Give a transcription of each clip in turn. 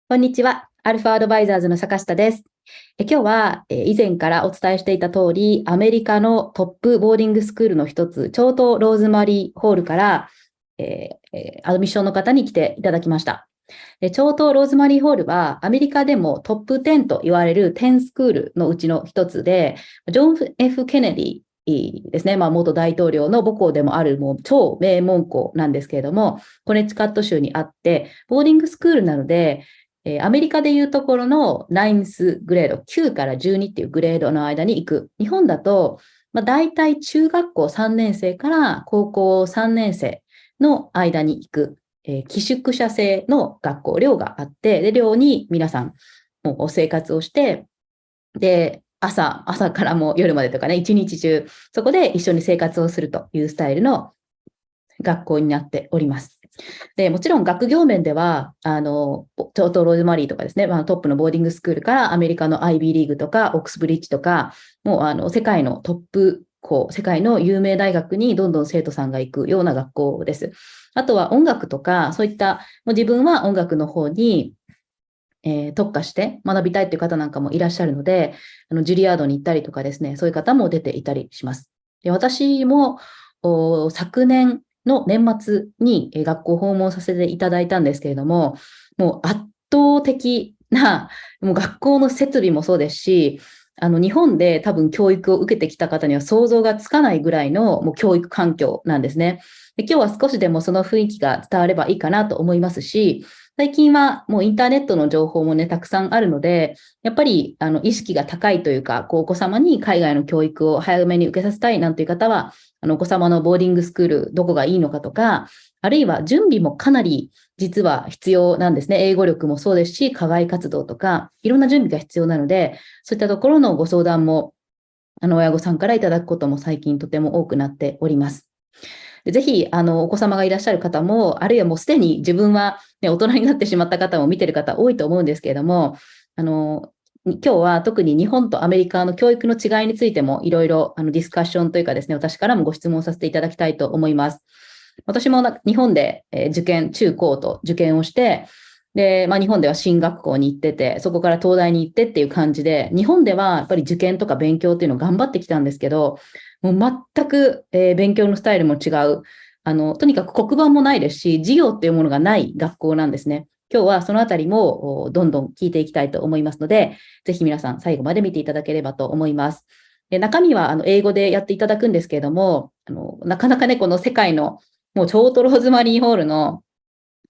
こんにちは。アルファアドバイザーズの坂下です。今日は以前からお伝えしていた通り、アメリカのトップボーディングスクールの一つ、チョートローズマリーホールから、アドミッションの方に来ていただきました。チョートローズマリーホールはアメリカでもトップ10と言われるテンスクールのうちの一つで、ジョン・ F ・ケネディですね。元大統領の母校でもあるもう超名門校なんですけれども、コネチカット州にあって、ボーディングスクールなので、アメリカでいうところの9thグレード、9から12っていうグレードの間に行く。日本だと、大体中学校3年生から高校3年生の間に行く、寄宿舎制の学校、寮があって、で、寮に皆さんもう生活をして、で、朝からも夜までとかね、一日中、そこで一緒に生活をするというスタイルの学校になっております。で、もちろん学業面では、チョートローズマリーとかですね、トップのボーディングスクールからアメリカの IB リーグとか、オックスブリッジとか、もう世界のトップ校、世界の有名大学にどんどん生徒さんが行くような学校です。あとは音楽とか、そういった、もう自分は音楽の方に、特化して学びたいという方なんかもいらっしゃるので、ジュリアードに行ったりとかですね、そういう方も出ていたりします。で、私も昨年の年末に学校を訪問させていただいたんですけれども、もう圧倒的な、もう学校の設備もそうですし、日本で多分教育を受けてきた方には想像がつかないぐらいのもう教育環境なんですね。で、今日は少しでもその雰囲気が伝わればいいかなと思いますし、最近はもうインターネットの情報もね、たくさんあるので、やっぱり意識が高いというか、お子様に海外の教育を早めに受けさせたいなんていう方は、お子様のボーディングスクールどこがいいのかとか、あるいは準備もかなり実は必要なんですね。英語力もそうですし、課外活動とか、いろんな準備が必要なので、そういったところのご相談も、親御さんからいただくことも最近とても多くなっております。ぜひ、お子様がいらっしゃる方も、あるいはもうすでに自分は、ね、大人になってしまった方も見てる方多いと思うんですけれども、今日は特に日本とアメリカの教育の違いについてもいろいろディスカッションというかですね、私からもご質問させていただきたいと思います。私も日本で中高と受験をして、で、日本では進学校に行ってて、そこから東大に行ってっていう感じで、日本ではやっぱり受験とか勉強っていうのを頑張ってきたんですけど、もう全く、勉強のスタイルも違う。とにかく黒板もないですし、授業っていうものがない学校なんですね。今日はそのあたりもどんどん聞いていきたいと思いますので、ぜひ皆さん最後まで見ていただければと思います。で、中身は英語でやっていただくんですけれども、なかなかね、この世界のもうチョートローズマリーホールの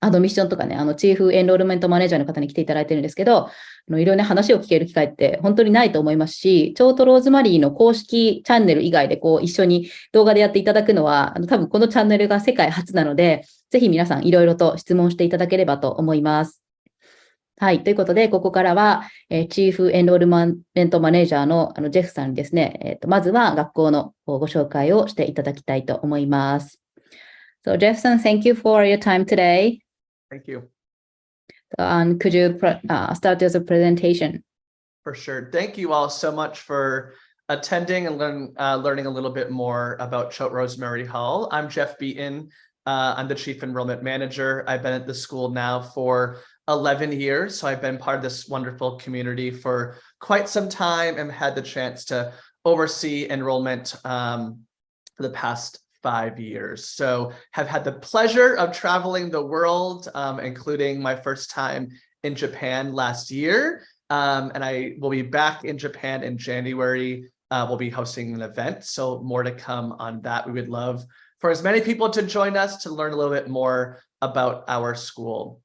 アドミッションとかね、チーフエンロールメントマネージャーの方に来ていただいてるんですけど、いろいろね、話を聞ける機会って本当にないと思いますし、チョートローズマリーの公式チャンネル以外で一緒に動画でやっていただくのは、多分このチャンネルが世界初なので、ぜひ皆さんいろいろと質問していただければと思います。はい。ということで、ここからは、チーフエンロールメントマネージャーのジェフさんにですね、まずは学校のご紹介をしていただきたいと思います。So, Jeff-san, thank you for your time today. Thank you. Could you start your presentation? For sure. Thank you all so much for attending and learning a little bit more about Choate Rosemary Hall. I'm Jeff Beaton. I'm the Chief Enrollment Manager. I've been at the school now for 11 years, so I've been part of this wonderful community for quite some time and had the chance to oversee enrollment for the past 5 years. So have had the pleasure of traveling the world, including my first time in Japan last year. And I will be back in Japan in January. We'll be hosting an event, so more to come on that. We would love for as many people to join us to learn a little bit more about our school.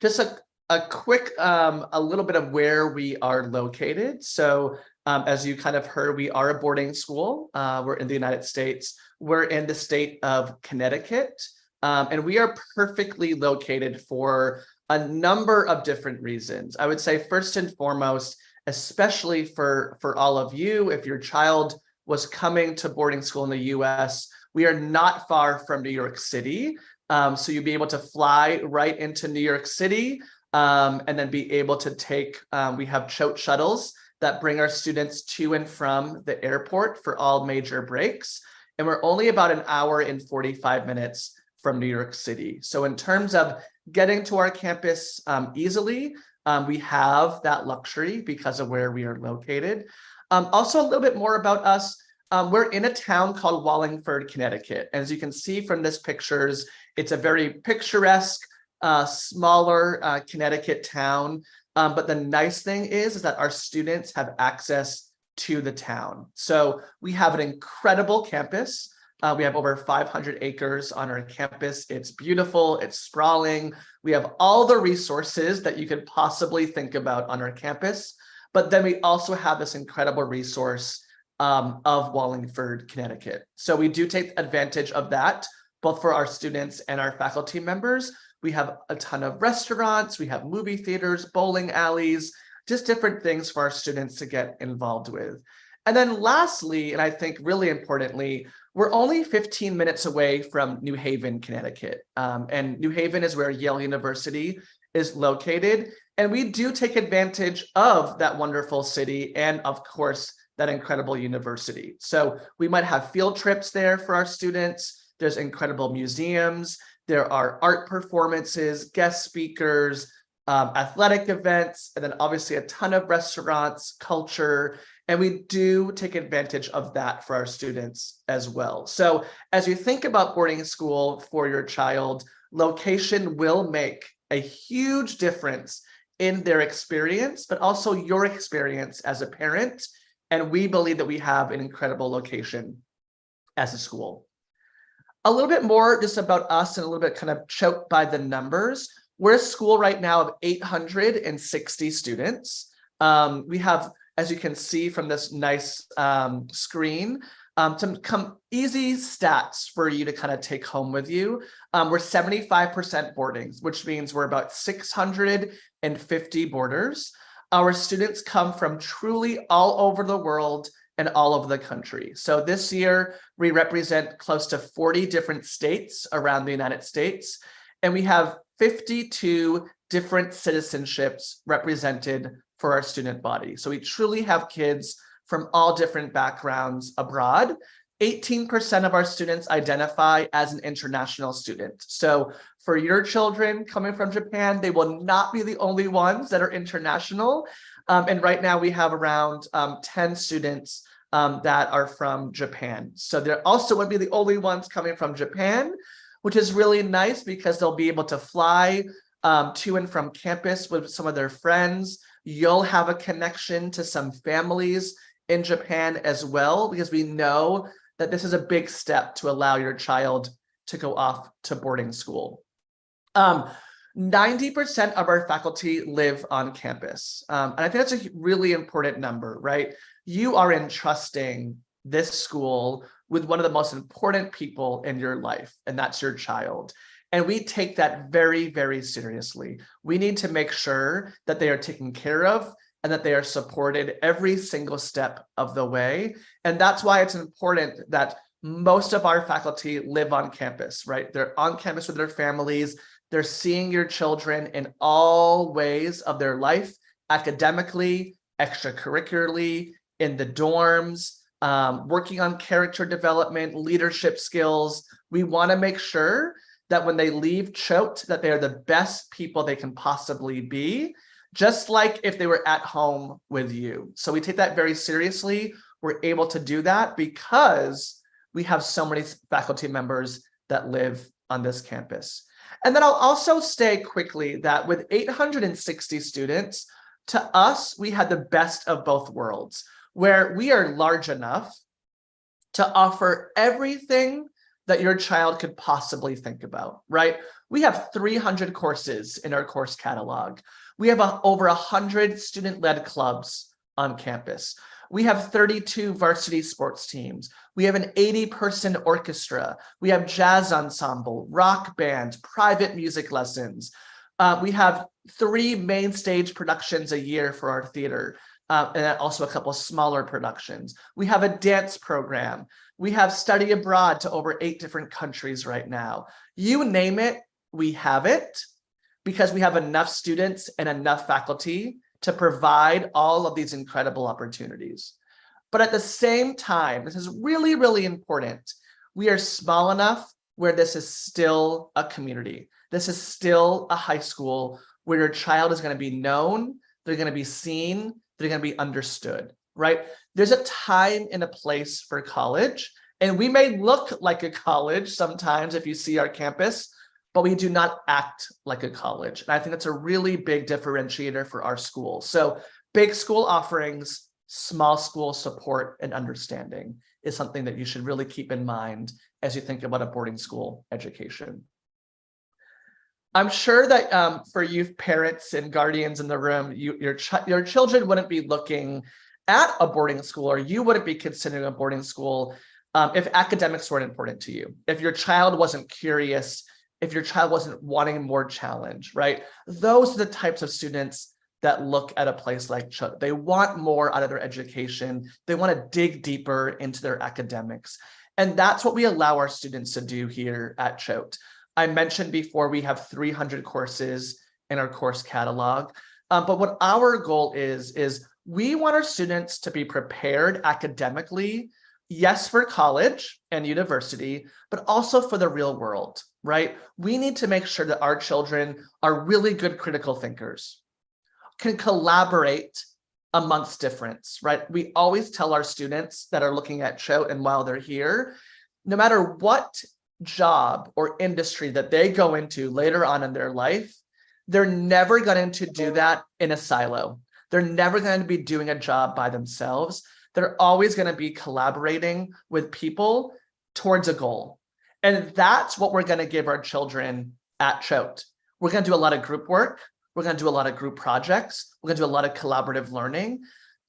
Just a quick, a little bit of where we are located. So as you kind of heard, we are a boarding school. We're in the United States. We're in the state of Connecticut, and we are perfectly located for a number of different reasons. I would say first and foremost, especially for all of you, if your child was coming to boarding school in the US, we are not far from New York City. So you'll be able to fly right into New York City and then be able to take, we have Choate shuttles that bring our students to and from the airport for all major breaks. And we're only about an hour and 45 minutes from New York City. So in terms of getting to our campus easily. We have that luxury because of where we are located. Also, a little bit more about us. We're in a town called Wallingford, Connecticut. As you can see from this pictures, it's a very picturesque, smaller Connecticut town. But the nice thing is that our students have access to the town. So we have an incredible campus. We have over 500 acres on our campus. It's beautiful, it's sprawling. We have all the resources that you could possibly think about on our campus. But then we also have this incredible resource of Wallingford, Connecticut. So we do take advantage of that, both for our students and our faculty members. We have a ton of restaurants, we have movie theaters, bowling alleys, just different things for our students to get involved with. And then lastly, and I think really importantly, we're only 15 minutes away from New Haven, Connecticut. And New Haven is where Yale University is located. And we do take advantage of that wonderful city and, of course, that incredible university. So we might have field trips there for our students. There's incredible museums. There are art performances, guest speakers, athletic events, and then obviously a ton of restaurants, culture, and we do take advantage of that for our students as well. So as you think about boarding school for your child, location will make a huge difference in their experience, but also your experience as a parent. And we believe that we have an incredible location as a school. A little bit more just about us and a little bit kind of choked by the numbers. We're a school right now of 860 students. We have, as you can see from this nice screen, some easy stats for you to kind of take home with you. We're 75% boardings, which means we're about 650 boarders. Our students come from truly all over the world and all over the country. So this year, we represent close to 40 different states around the United States, and we have 52 different citizenships represented for our student body. So we truly have kids from all different backgrounds abroad. 18% of our students identify as an international student. So for your children coming from Japan, they will not be the only ones that are international. And right now we have around 10 students that are from Japan. So they're also would be the only ones coming from Japan, which is really nice because they'll be able to fly to and from campus with some of their friends. You'll have a connection to some families in Japan as well, because we know that this is a big step to allow your child to go off to boarding school. 90% of our faculty live on campus. And I think that's a really important number, right? You are entrusting this school with one of the most important people in your life, and that's your child. And we take that very, very seriously. We need to make sure that they are taken care of and that they are supported every single step of the way. And that's why it's important that most of our faculty live on campus, right? They're on campus with their families. They're seeing your children in all ways of their life, academically, extracurricularly, in the dorms, working on character development, leadership skills. We want to make sure that when they leave Choate, that they are the best people they can possibly be, just like if they were at home with you. So we take that very seriously. We're able to do that because we have so many faculty members that live on this campus. And then I'll also say quickly that with 860 students, to us, we had the best of both worlds, where we are large enough to offer everything that your child could possibly think about, right? We have 300 courses in our course catalog. We have over 100 student-led clubs on campus. We have 32 varsity sports teams. We have an 80-person orchestra. We have jazz ensemble, rock band, private music lessons. We have 3 main stage productions a year for our theater, and also a couple of smaller productions. We have a dance program. We have study abroad to over 8 different countries right now. You name it, we have it, because we have enough students and enough faculty to provide all of these incredible opportunities. But at the same time, this is really, really important. We are small enough where this is still a community. This is still a high school where your child is going to be known, they're going to be seen, they're going to be understood, right? There's a time and a place for college, and we may look like a college sometimes if you see our campus, but we do not act like a college. And I think that's a really big differentiator for our school. So big school offerings, small school support and understanding is something that you should really keep in mind as you think about a boarding school education. I'm sure that for you parents and guardians in the room, your children wouldn't be looking at a boarding school, or you wouldn't be considering a boarding school if academics weren't important to you, if your child wasn't curious, if your child wasn't wanting more challenge, right? Those are the types of students that look at a place like Choate. They want more out of their education. They want to dig deeper into their academics. And that's what we allow our students to do here at Choate. I mentioned before we have 300 courses in our course catalog. But what our goal is we want our students to be prepared academically, yes, for college and university, but also for the real world, right? We need to make sure that our children are really good critical thinkers, can collaborate amongst difference, right? We always tell our students that are looking at Choate and while they're here, no matter what job or industry that they go into later on in their life, they're never going to do that in a silo. They're never going to be doing a job by themselves. They're always going to be collaborating with people towards a goal. And that's what we're going to give our children at Choate. We're going to do a lot of group work. We're going to do a lot of group projects. We're going to do a lot of collaborative learning.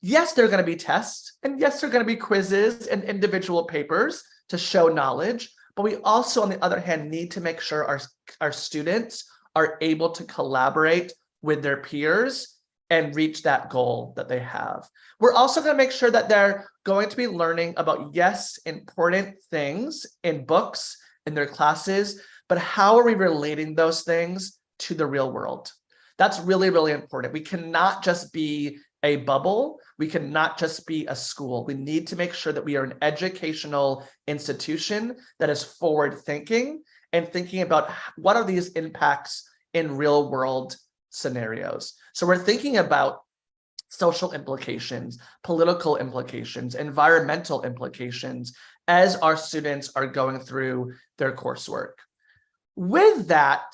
Yes, there are going to be tests, and yes, there are going to be quizzes and individual papers to show knowledge. But we also, on the other hand, need to make sure our students are able to collaborate with their peers and reach that goal that they have. We're also going to make sure that they're going to be learning about, yes, important things in books, in their classes, but how are we relating those things to the real world? That's really, really important. We cannot just be a bubble. We cannot just be a school. We need to make sure that we are an educational institution that is forward thinking and thinking about what are these impacts in real world scenarios. So we're thinking about social implications, political implications, environmental implications as our students are going through their coursework. With that,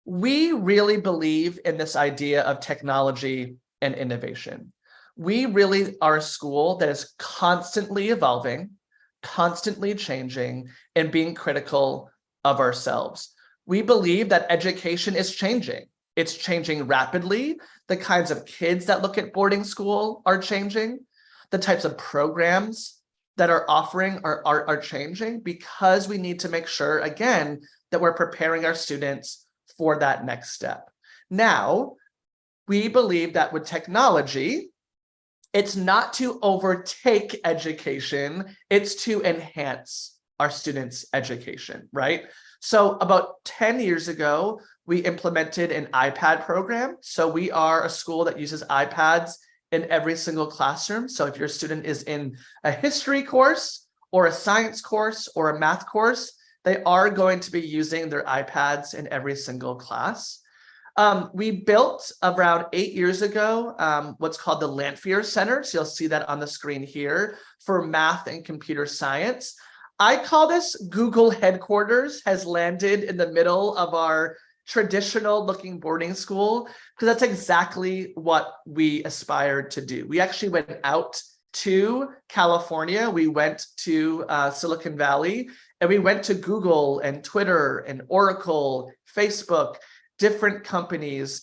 we really believe in this idea of technology and innovation. We really are a school that is constantly evolving, constantly changing, and being critical of ourselves. We believe that education is changing. It's changing rapidly. The kinds of kids that look at boarding school are changing. The types of programs that are offering are changing because we need to make sure, again, that we're preparing our students for that next step. Now, we believe that with technology, it's not to overtake education, it's to enhance our students' education, right? So about 10 years ago, we implemented an iPad program. So we are a school that uses iPads in every single classroom. So if your student is in a history course or a science course or a math course, they are going to be using their iPads in every single class. We built around 8 years ago what's called the Lanphier Center. So you'll see that on the screen here for math and computer science. I call this Google headquarters has landed in the middle of our traditional looking boarding school, because that's exactly what we aspired to do. We actually went out to California. We went to Silicon Valley, and we went to Google and Twitter and Oracle, Facebook, different companies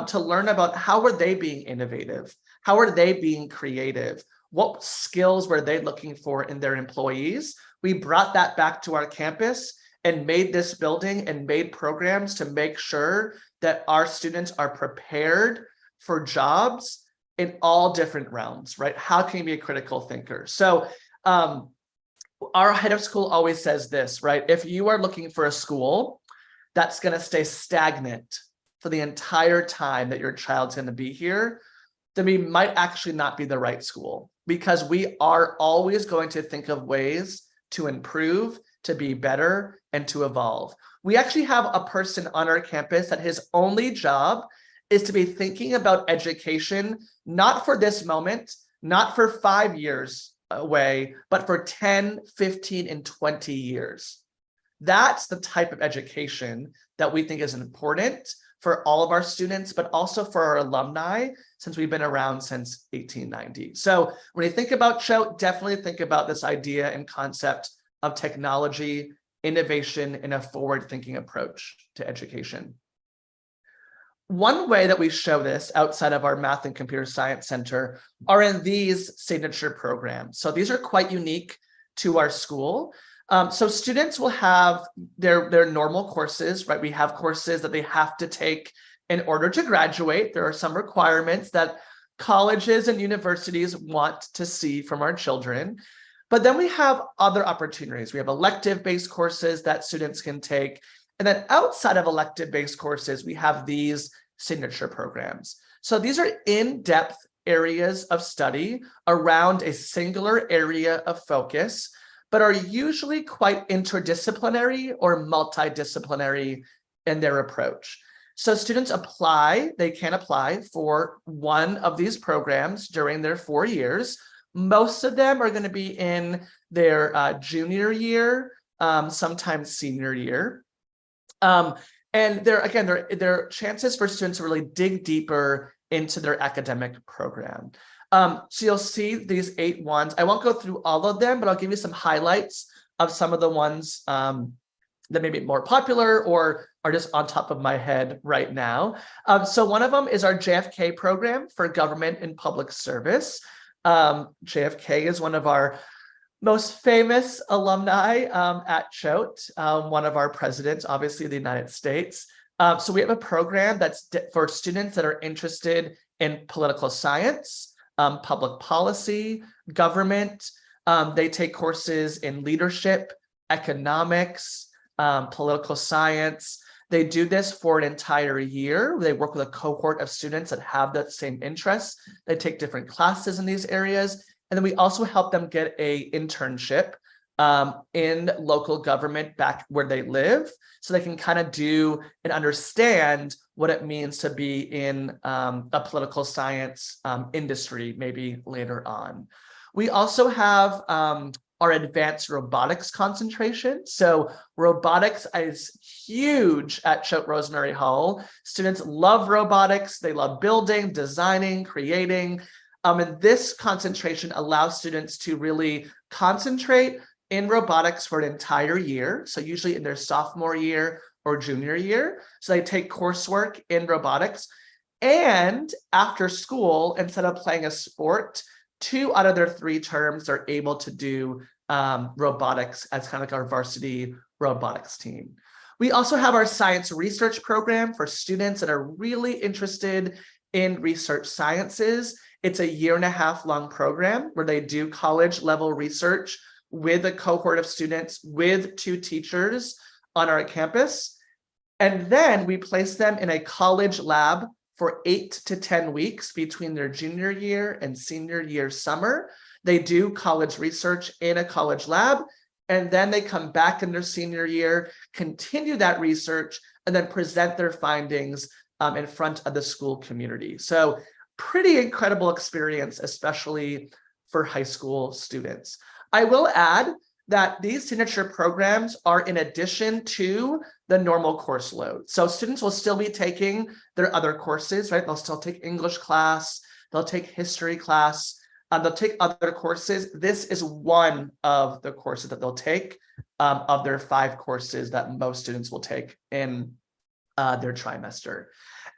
to learn about how were they being innovative? How are they being creative? What skills were they looking for in their employees? We brought that back to our campus and made this building and made programs to make sure that our students are prepared for jobs in all different realms, right? How can you be a critical thinker? So our head of school always says this, right? If you are looking for a school that's going to stay stagnant for the entire time that your child's going to be here, then we might actually not be the right school, because we are always going to think of ways to improve, to be better, and to evolve. We actually have a person on our campus that his only job is to be thinking about education, not for this moment, not for 5 years away, but for 10, 15, and 20 years. That's the type of education that we think is important for all of our students, but also for our alumni, since we've been around since 1890. So when you think about Choate, definitely think about this idea and concept of technology, innovation, and a forward-thinking approach to education. One way that we show this outside of our Math and Computer Science Center are in these signature programs. So these are quite unique to our school. So students will have their normal courses, right? We have courses that they have to take in order to graduate. There are some requirements that colleges and universities want to see from our children. But then we have other opportunities. We have elective-based courses that students can take. And then outside of elective-based courses, we have these signature programs. So these are in-depth areas of study around a singular area of focus, but are usually quite interdisciplinary or multidisciplinary in their approach. So students apply, they can apply for one of these programs during their 4 years. Most of them are going to be in their junior year, sometimes senior year. And there are chances for students to really dig deeper into their academic program. So you'll see these 8 ones. I won't go through all of them, but I'll give you some highlights of some of the ones that may be more popular or are just on top of my head right now. So one of them is our JFK program for government and public service. JFK is one of our most famous alumni at Choate, one of our presidents, obviously the United States. So we have a program that's for students that are interested in political science, public policy, government. They take courses in leadership, economics, political science. They do this for an entire year. They work with a cohort of students that have that same interests. They take different classes in these areas. And then we also help them get an internship in local government back where they live, so they can kind of do and understand what it means to be in a political science industry maybe later on. We also have our advanced robotics concentration. So robotics is huge at Choate Rosemary Hall. Students love robotics. They love building, designing, creating. And this concentration allows students to really concentrate in robotics for an entire year. So usually in their sophomore year or junior year. So they take coursework in robotics. And after school, instead of playing a sport, 2 out of their 3 terms are able to do robotics as kind of like our varsity robotics team. We also have our science research program for students that are really interested in research sciences. It's a 1.5 year long program where they do college level research with a cohort of students with 2 teachers on our campus. And then we place them in a college lab for 8 to 10 weeks between their junior year and senior year summer. They do college research in a college lab, and then they come back in their senior year, continue that research, and then present their findings in front of the school community. So pretty incredible experience, especially for high school students. I will add that these signature programs are in addition to the normal course load. So students will still be taking their other courses, right? They'll still take English class, they'll take history class, they'll take other courses. This is one of the courses that they'll take of their 5 courses that most students will take in their trimester.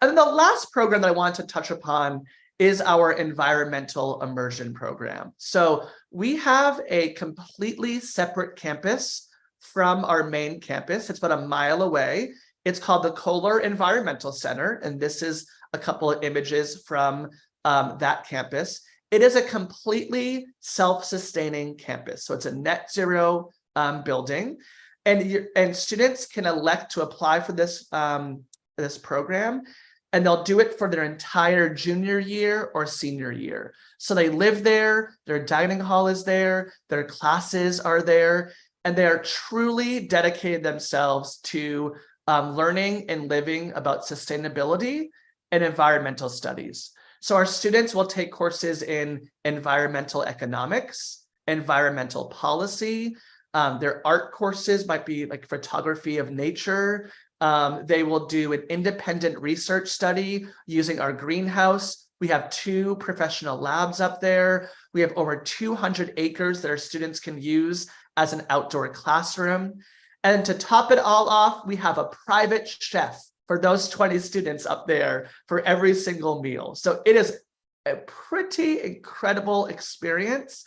And then the last program that I want to touch upon is our environmental immersion program. So we have a completely separate campus from our main campus. It's about a mile away. It's called the Kohler Environmental Center, and this is a couple of images from that campus. It is a completely self-sustaining campus. So it's a net zero building, and students can elect to apply for this, this program, and they'll do it for their entire junior year or senior year. So they live there, their dining hall is there, their classes are there, and they are truly dedicated themselves to learning and living about sustainability and environmental studies. So our students will take courses in environmental economics, environmental policy. Their art courses might be like photography of nature. They will do an independent research study using our greenhouse. We have 2 professional labs up there. We have over 200 acres that our students can use as an outdoor classroom. And to top it all off, we have a private chef for those 20 students up there for every single meal. So it is a pretty incredible experience.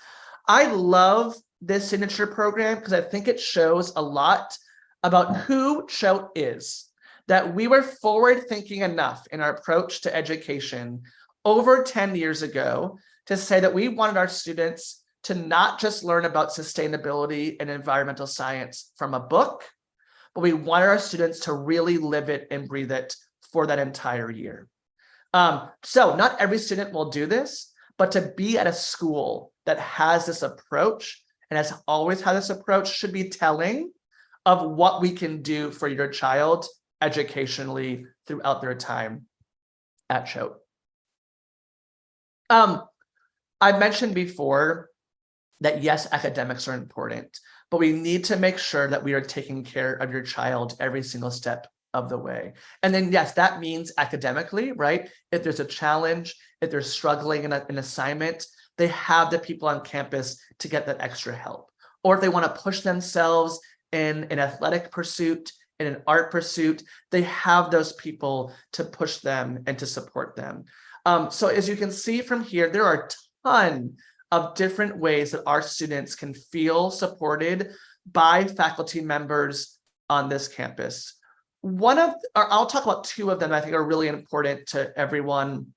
I love this signature program because I think it shows a lot about who Choate is, that we were forward thinking enough in our approach to education over 10 years ago to say that we wanted our students to not just learn about sustainability and environmental science from a book, but we wanted our students to really live it and breathe it for that entire year. So not every student will do this, but to be at a school that has this approach and has always had this approach should be telling of what we can do for your child educationally throughout their time at Choate. I mentioned before that yes, academics are important, but we need to make sure that we are taking care of your child every single step of the way. And then yes, that means academically, right? If there's a challenge, if they're struggling in an assignment, they have the people on campus to get that extra help. Or if they want to push themselves in an athletic pursuit, in an art pursuit, they have those people to push them and to support them. So as you can see from here, there are a ton of different ways that our students can feel supported by faculty members on this campus. I'll talk about 2 of them I think are really important to everyone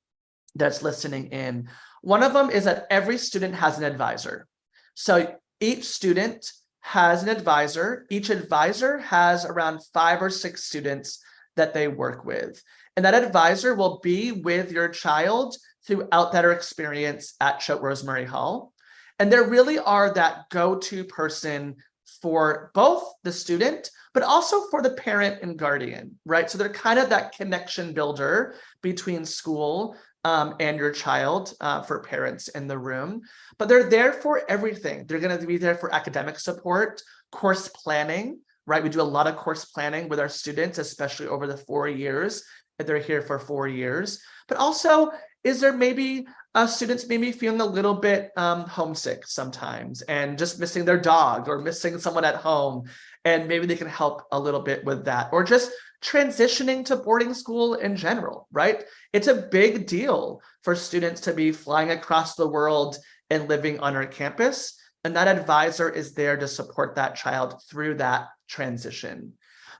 that's listening in. One of them is that every student has an advisor. So each student has an advisor. Each advisor has around 5 or 6 students that they work with. And that advisor will be with your child throughout their experience at Choate Rosemary Hall. And they really are that go-to person for both the student, but also for the parent and guardian, right? So they're kind of that connection builder between school and your child for parents in the room. But they're there for everything. They're going to be there for academic support, course planning, right? We do a lot of course planning with our students, especially over the 4 years. If they're here for 4 years, but also is there maybe students maybe feeling a little bit homesick sometimes and just missing their dog or missing someone at home, and maybe they can help a little bit with that, or just transitioning to boarding school in general, right? It's a big deal for students to be flying across the world and living on our campus, and that advisor is there to support that child through that transition.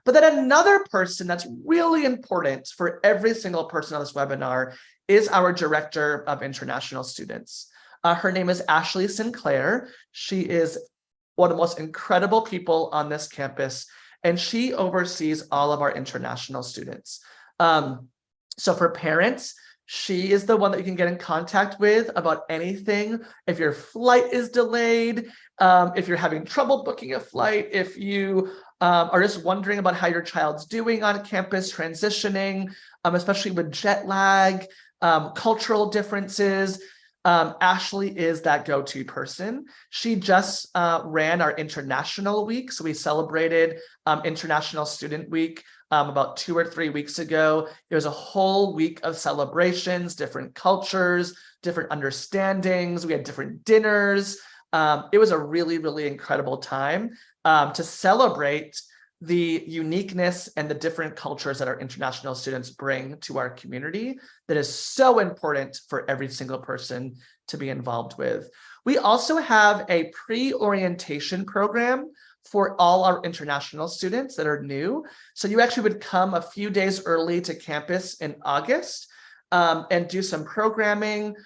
But then another person that's really important for every single person on this webinar is our Director of International Students. Her name is Ashley Sinclair. She is one of the most incredible people on this campus, and she oversees all of our international students. So for parents, she is the one that you can get in contact with about anything. If your flight is delayed, if you're having trouble booking a flight, if you are just wondering about how your child's doing on campus, transitioning, especially with jet lag, cultural differences, Ashley is that go-to person. She just ran our International Week. So we celebrated International Student Week about 2 or 3 weeks ago. It was a whole week of celebrations, different cultures, different understandings. We had different dinners. It was a really, really incredible time to celebrate the uniqueness and the different cultures that our international students bring to our community that is so important for every single person to be involved with. We also have a pre-orientation program for all our international students that are new. So you actually would come a few days early to campus in August and do some programming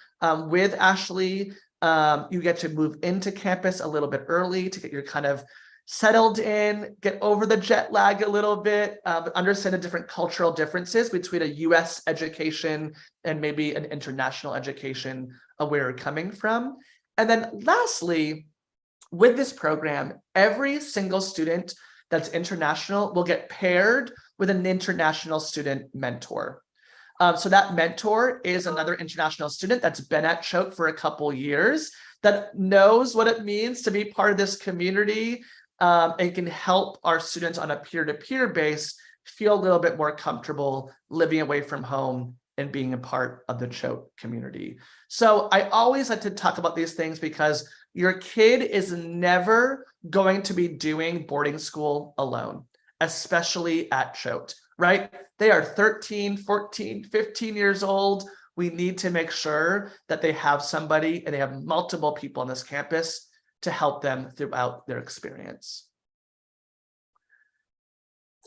with Ashley. You get to move into campus a little bit early to get your kind of settled in, get over the jet lag a little bit, but understand the different cultural differences between a US education and maybe an international education of where you're coming from. And then lastly, with this program, every single student that's international will get paired with an international student mentor. So that mentor is another international student that's been at Choate for a couple years, that knows what it means to be part of this community, and can help our students on a peer-to-peer base feel a little bit more comfortable living away from home and being a part of the Choate community. So I always like to talk about these things because your kid is never going to be doing boarding school alone, especially at Choate, right? They are 13, 14, 15 years old. We need to make sure that they have somebody and they have multiple people on this campus to help them throughout their experience.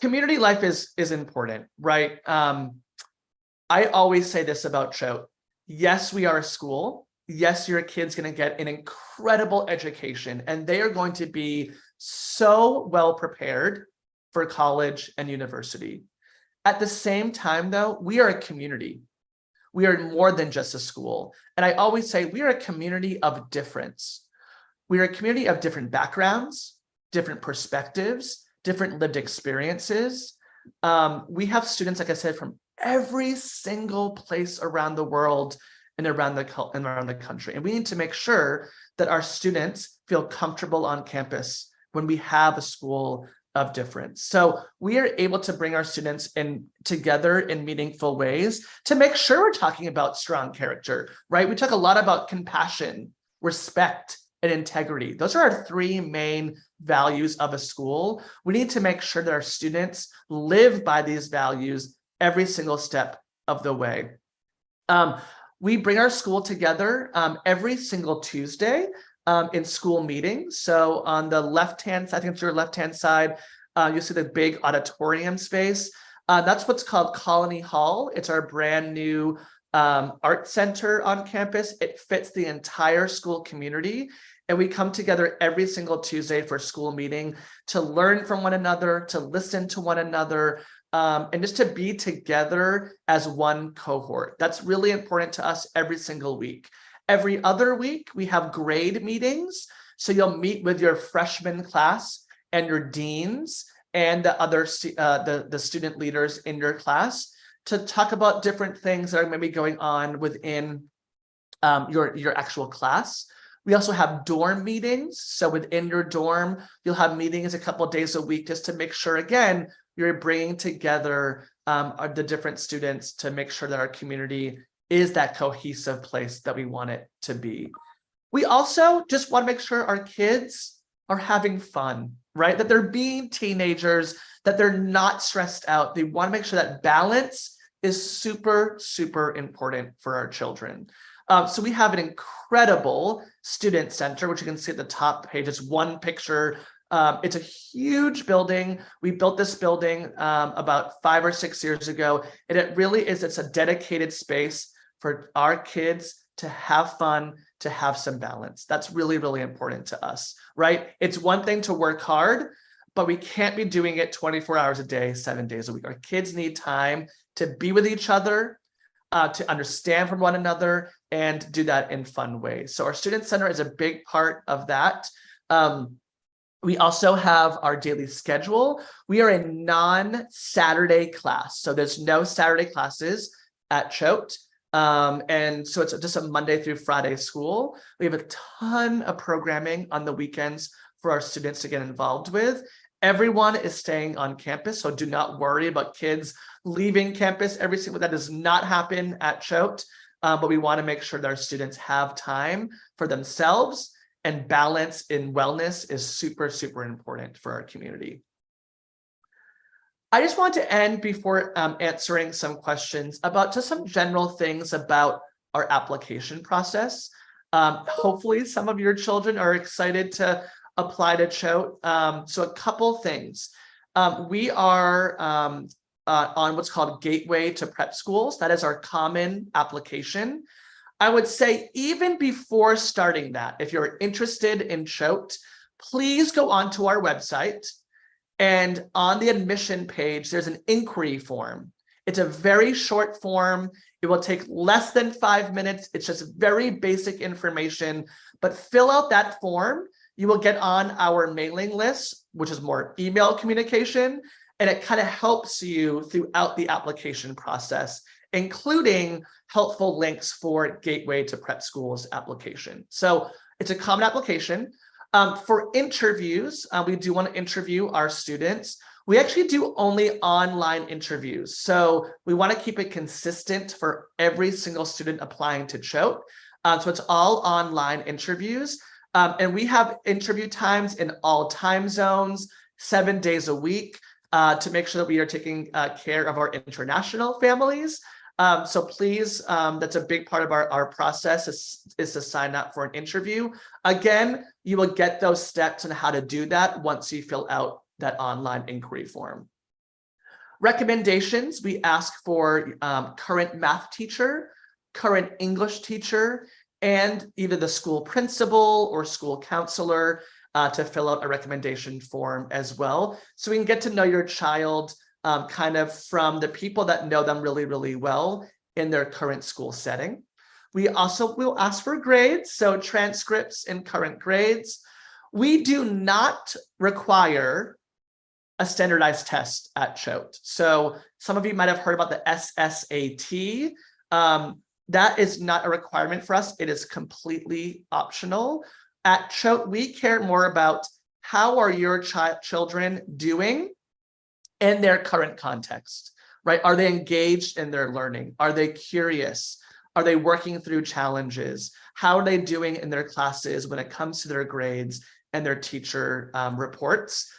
Community life is important, right? I always say this about Choate. Yes, we are a school. Yes, your kid's going to get an incredible education, and they are going to be so well prepared for college and university. At the same time, though, we are a community. We are more than just a school. And I always say we are a community of difference. We are a community of different backgrounds, different perspectives, different lived experiences. We have students, like I said, from every single place around the world and around the country. And we need to make sure that our students feel comfortable on campus when we have a school of difference. So we are able to bring our students in together in meaningful ways to make sure we're talking about strong character, right? We talk a lot about compassion, respect, and integrity. Those are our three main values of a school. We need to make sure that our students live by these values every single step of the way. We bring our school together every single Tuesday in school meetings. So on the left-hand side, I think it's your left-hand side, you see the big auditorium space. That's what's called Colony Hall. It's our brand new art center on campus. It fits the entire school community. And we come together every single Tuesday for school meeting to learn from one another, to listen to one another, and just to be together as one cohort. That's really important to us every single week. Every other week, we have grade meetings. So you'll meet with your freshman class and your deans and the other the student leaders in your class to talk about different things that are maybe going on within your actual class. We also have dorm meetings. So within your dorm, you'll have meetings a couple of days a week just to make sure, again, you're bringing together the different students to make sure that our community is that cohesive place that we want it to be. We also just want to make sure our kids are having fun, right? That they're being teenagers, that they're not stressed out. They want to make sure that balance is super, super important for our children. So we have an incredible student center, which you can see at the top page. It's one picture. It's a huge building. We built this building about 5 or 6 years ago. And it really is, it's a dedicated space for our kids to have fun, to have some balance. That's really, really important to us, right? It's one thing to work hard, but we can't be doing it 24 hours a day, 7 days a week. Our kids need time to be with each other, to understand from one another, and do that in fun ways. So our student center is a big part of that. We also have our daily schedule. We are a non-Saturday class. So there's no Saturday classes at Choate. And so it's just a Monday through Friday school. We have a ton of programming on the weekends for our students to get involved with. Everyone is staying on campus, so do not worry about kids leaving campus every single. That does not happen at Choate, but we want to make sure that our students have time for themselves, and balance in wellness is super, super important for our community. I just want to end before answering some questions about just some general things about our application process. Hopefully some of your children are excited to apply to Choate. So a couple things. We are on what's called Gateway to Prep Schools. That is our common application. I would say even before starting that, if you're interested in Choate, please go onto our website. And on the admission page, there's an inquiry form. It's a very short form. It will take less than 5 minutes. It's just very basic information, but fill out that form. you will get on our mailing list, which is more email communication, and it kind of helps you throughout the application process, including helpful links for Gateway to Prep Schools application. So it's a common application. For interviews, we do want to interview our students. We actually do only online interviews. So we want to keep it consistent for every single student applying to CHOAT. So it's all online interviews. And we have interview times in all time zones, 7 days a week, to make sure that we are taking care of our international families. So please, that's a big part of our process is to sign up for an interview. Again, you will get those steps on how to do that once you fill out that online inquiry form. Recommendations, we ask for current math teacher, current English teacher, and either the school principal or school counselor to fill out a recommendation form as well. So we can get to know your child kind of from the people that know them really, really well in their current school setting. We also will ask for grades, so transcripts and current grades. We do not require a standardized test at CHOAT. So some of you might have heard about the SSAT. That is not a requirement for us. It is completely optional. At CHOAT, we care more about how are your children doing in their current context, right? Are they engaged in their learning? Are they curious? Are they working through challenges? How are they doing in their classes when it comes to their grades and their teacher reports?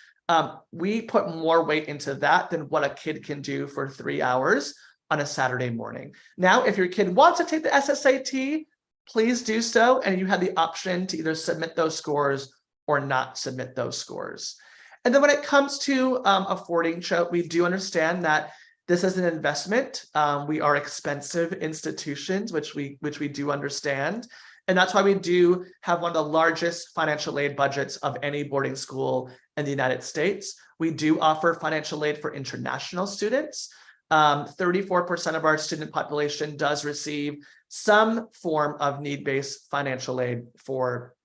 We put more weight into that than what a kid can do for 3 hours on a Saturday morning. Now, if your kid wants to take the SSAT, please do so. And you have the option to either submit those scores or not submit those scores. And then when it comes to affording CHOAT, we do understand that this is an investment. We are expensive institutions, which we do understand. And that's why we do have one of the largest financial aid budgets of any boarding school in the United States. We do offer financial aid for international students. 34% of our student population does receive some form of need-based financial aid for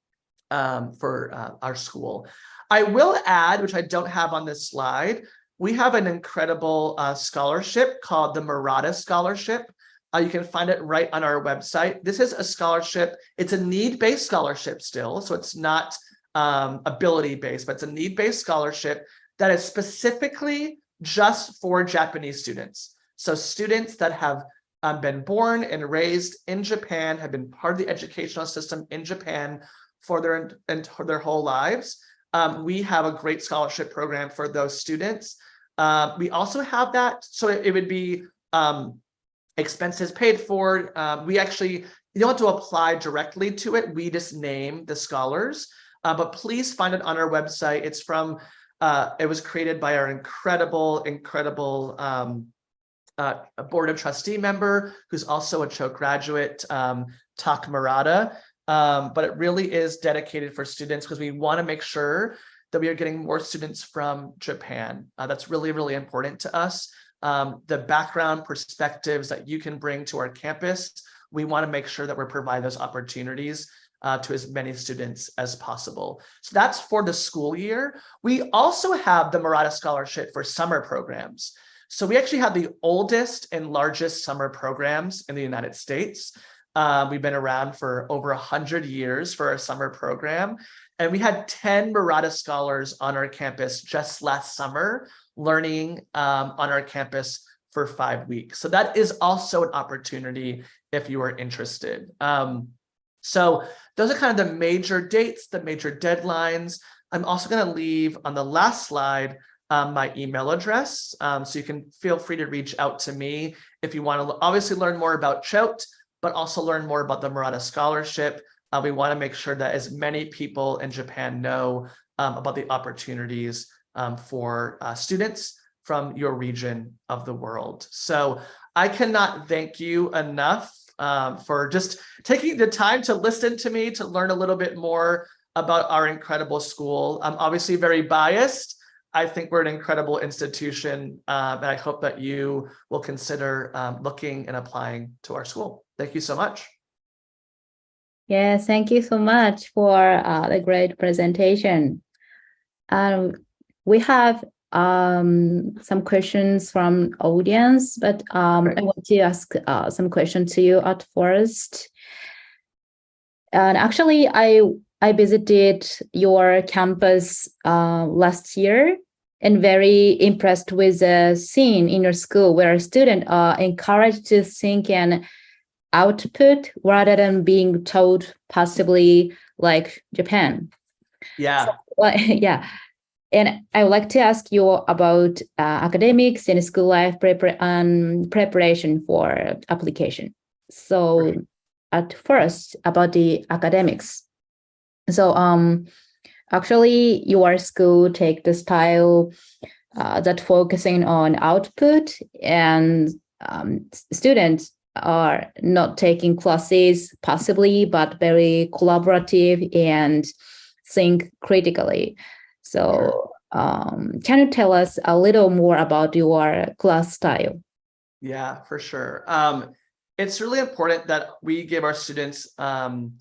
our school. I will add, which I don't have on this slide, we have an incredible scholarship called the Murata Scholarship. You can find it right on our website. This is a scholarship. It's a need-based scholarship still, so it's not ability-based, but it's a need-based scholarship that is specifically just for Japanese students. So students that have been born and raised in Japan, have been part of the educational system in Japan for their whole lives. We have a great scholarship program for those students. We also have that, so it would be expenses paid for. We actually, you don't have to apply directly to it. We just name the scholars, but please find it on our website. It's from, it was created by our incredible board of trustee member, who's also a CHOAT graduate, Tak Murata. But it really is dedicated for students because we want to make sure that we are getting more students from Japan. That's really, really important to us. The background perspectives that you can bring to our campus, we want to make sure that we're providing those opportunities to as many students as possible. So that's for the school year. We also have the Murata Scholarship for summer programs. So we actually have the oldest and largest summer programs in the United States. We've been around for over 100 years for our summer program. And we had 10 Murata scholars on our campus just last summer, learning on our campus for 5 weeks. So that is also an opportunity if you are interested. So those are kind of the major dates, the major deadlines. I'm also going to leave on the last slide my email address. So you can feel free to reach out to me if you want to obviously learn more about CHOAT, but also learn more about the Murata Scholarship. We want to make sure that as many people in Japan know about the opportunities for students from your region of the world. So I cannot thank you enough for just taking the time to listen to me, to learn a little bit more about our incredible school. I'm obviously very biased. I think we're an incredible institution, and I hope that you will consider looking and applying to our school. Thank you so much. Yes, thank you so much for the great presentation. We have some questions from audience, but I want to ask some questions to you at first. And actually, I visited your campus last year and very impressed with the scene in your school where students are encouraged to think and output rather than being told passively like Japan. Yeah. So, yeah. And I would like to ask you about academics and school life preparation for application. So at first, about the academics. So actually, your school take the style that focusing on output, and students are not taking classes passively, but very collaborative and think critically. So can you tell us a little more about your class style? Yeah, for sure. It's really important that we give our students an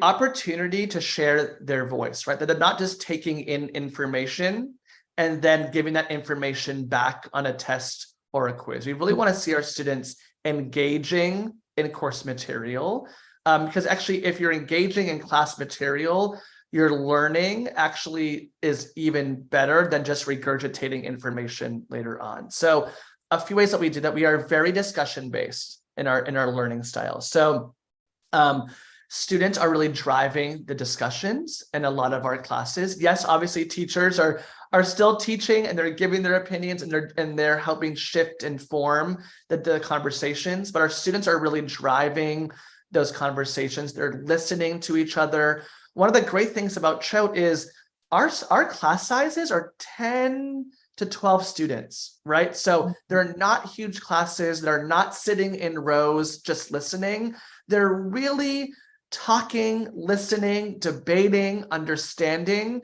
opportunity to share their voice, right? That they're not just taking in information and then giving that information back on a test or a quiz. We really want to see our students engaging in course material, because actually, if you're engaging in class material, your learning actually is even better than just regurgitating information later on. So a few ways that we do that, we are very discussion-based in our learning style. So students are really driving the discussions in a lot of our classes. Yes, obviously teachers are still teaching and they're giving their opinions and they're helping shift and form the conversations, but our students are really driving those conversations. They're listening to each other. One of the great things about Choate is our class sizes are 10 to 12 students, right? So they're not huge classes. They're not sitting in rows just listening. They're really talking, listening, debating, understanding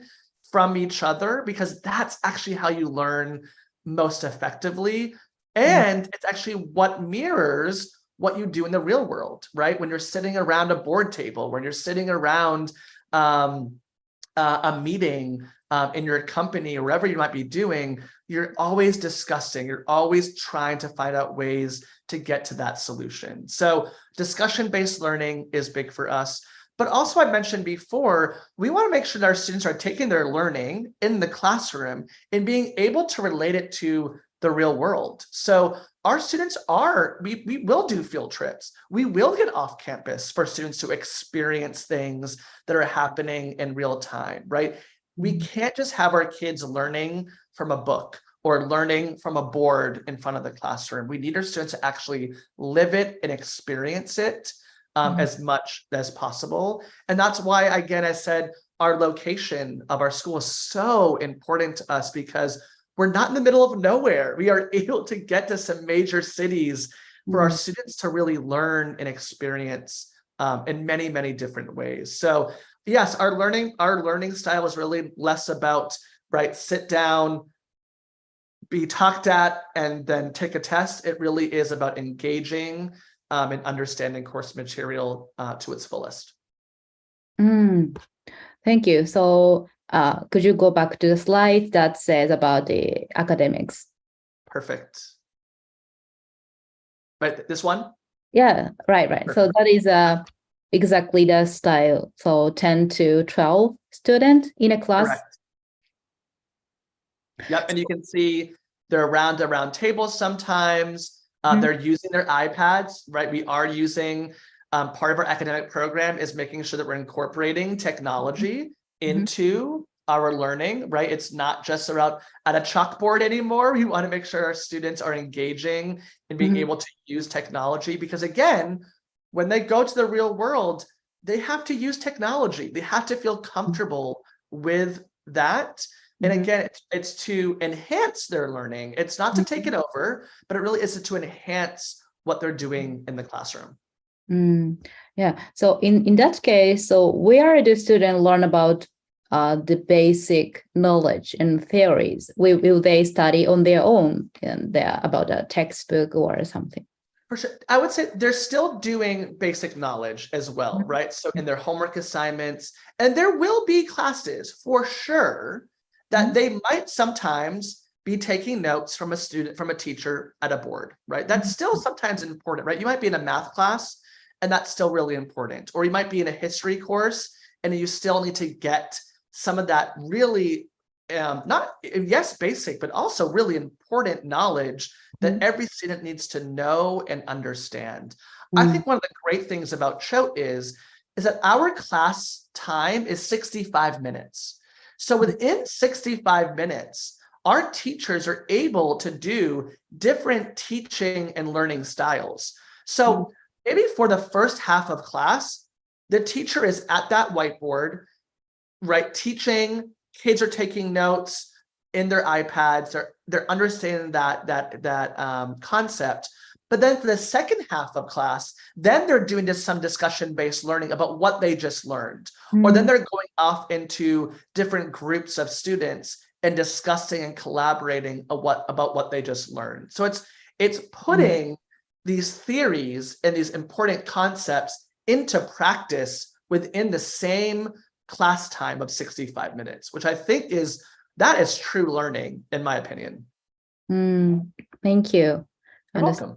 from each other, because that's actually how you learn most effectively. And it's actually what mirrors what you do in the real world, right? When you're sitting around a board table, when you're sitting around a meeting in your company or wherever you might be doing, you're always discussing, you're always trying to find out ways to get to that solution. So discussion-based learning is big for us. But also, I mentioned before, we want to make sure that our students are taking their learning in the classroom and being able to relate it to the real world. So our students we will do field trips. We will get off campus for students to experience things that are happening in real time, right? We can't just have our kids learning from a book or learning from a board in front of the classroom. We need our students to actually live it and experience it as much as possible. And that's why, again, I said our location of our school is so important to us, because we're not in the middle of nowhere. We are able to get to some major cities for our students to really learn and experience in many, many different ways. So yes, our learning style is really less about, right, sit down, be talked at, and then take a test. It really is about engaging and understanding course material to its fullest. Thank you. So could you go back to the slide that says about the academics? Perfect. Right, this one? Yeah, right. Perfect. So that is exactly the style. So 10 to 12 students in a class. Correct. Yep, and you can see they're around tables sometimes. They're using their iPads, right? We are using, part of our academic program is making sure that we're incorporating technology into our learning, right? It's not just around at a chalkboard anymore. We want to make sure our students are engaging and being able to use technology, because again, when they go to the real world, they have to use technology. They have to feel comfortable with that. And again, it's to enhance their learning. It's not to take it over, but it really is to enhance what they're doing in the classroom. Yeah. So in that case, so where do students learn about the basic knowledge and theories? Will they study on their own and about a textbook or something? For sure. I would say they're still doing basic knowledge as well, right? So in their homework assignments, and there will be classes for sure that they might sometimes be taking notes from a student, from a teacher at a board, right? That's still sometimes important, right? You might be in a math class and that's still really important. Or you might be in a history course and you still need to get some of that really, yes, basic, but also really important knowledge that every student needs to know and understand. I think one of the great things about CHOAT is that our class time is 65 minutes. So within 65 minutes, our teachers are able to do different teaching and learning styles. So maybe for the first half of class, the teacher is at that whiteboard, right, teaching, kids are taking notes in their iPads, they're understanding that concept. But then for the second half of class, then they're doing some discussion-based learning about what they just learned. Or then they're going off into different groups of students and discussing and collaborating about what they just learned. So it's putting these theories and these important concepts into practice within the same class time of 65 minutes, which I think is true learning, in my opinion. Thank you. You're welcome.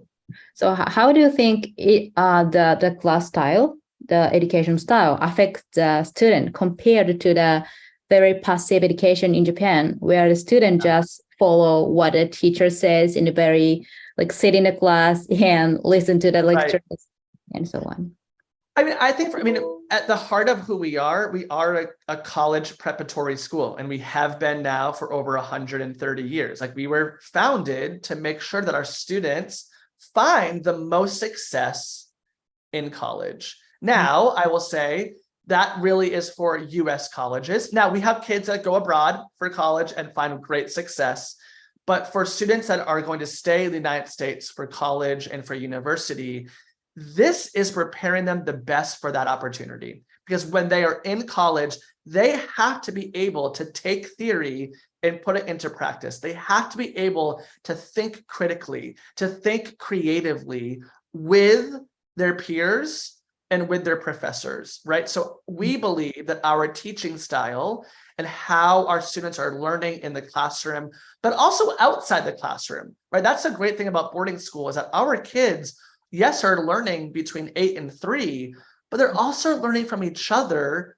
So how do you think the class style, the education style affects the student compared to the very passive education in Japan, where the student just follow what the teacher says in a very, like, sit in the class and listen to the lectures and so on? I think at the heart of who we are a college preparatory school, and we have been now for over 130 years. Like, we were founded to make sure that our students find the most success in college. Now, I will say that really is for US colleges. Now, we have kids that go abroad for college and find great success, but for students that are going to stay in the United States for college and for university, this is preparing them the best for that opportunity. Because when they are in college, they have to be able to take theory and put it into practice. They have to be able to think critically, to think creatively with their peers and with their professors, right? So we believe that our teaching style and how our students are learning in the classroom, but also outside the classroom, right? That's a great thing about boarding school, is that our kids, yes, are learning between 8 and 3, but they're also learning from each other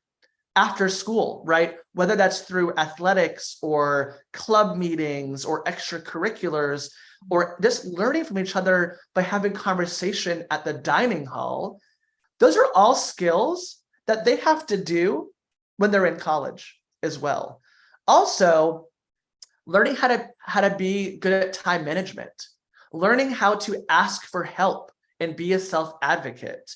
after school, right? Whether that's through athletics or club meetings or extracurriculars, or just learning from each other by having conversation at the dining hall. Those are all skills that they have to do when they're in college as well. Also, learning how to be good at time management, learning how to ask for help and be a self-advocate,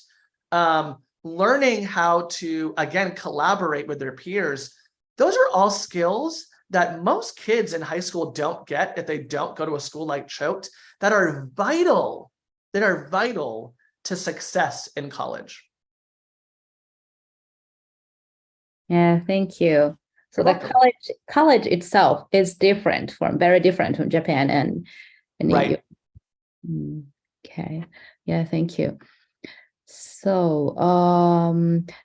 learning how to, again, collaborate with their peers. Those are all skills that most kids in high school don't get if they don't go to a school like CHOAT, that are vital to success in college. Yeah, thank you. So the college itself is very different from Japan and right. EU. Okay. Yeah, thank you. So,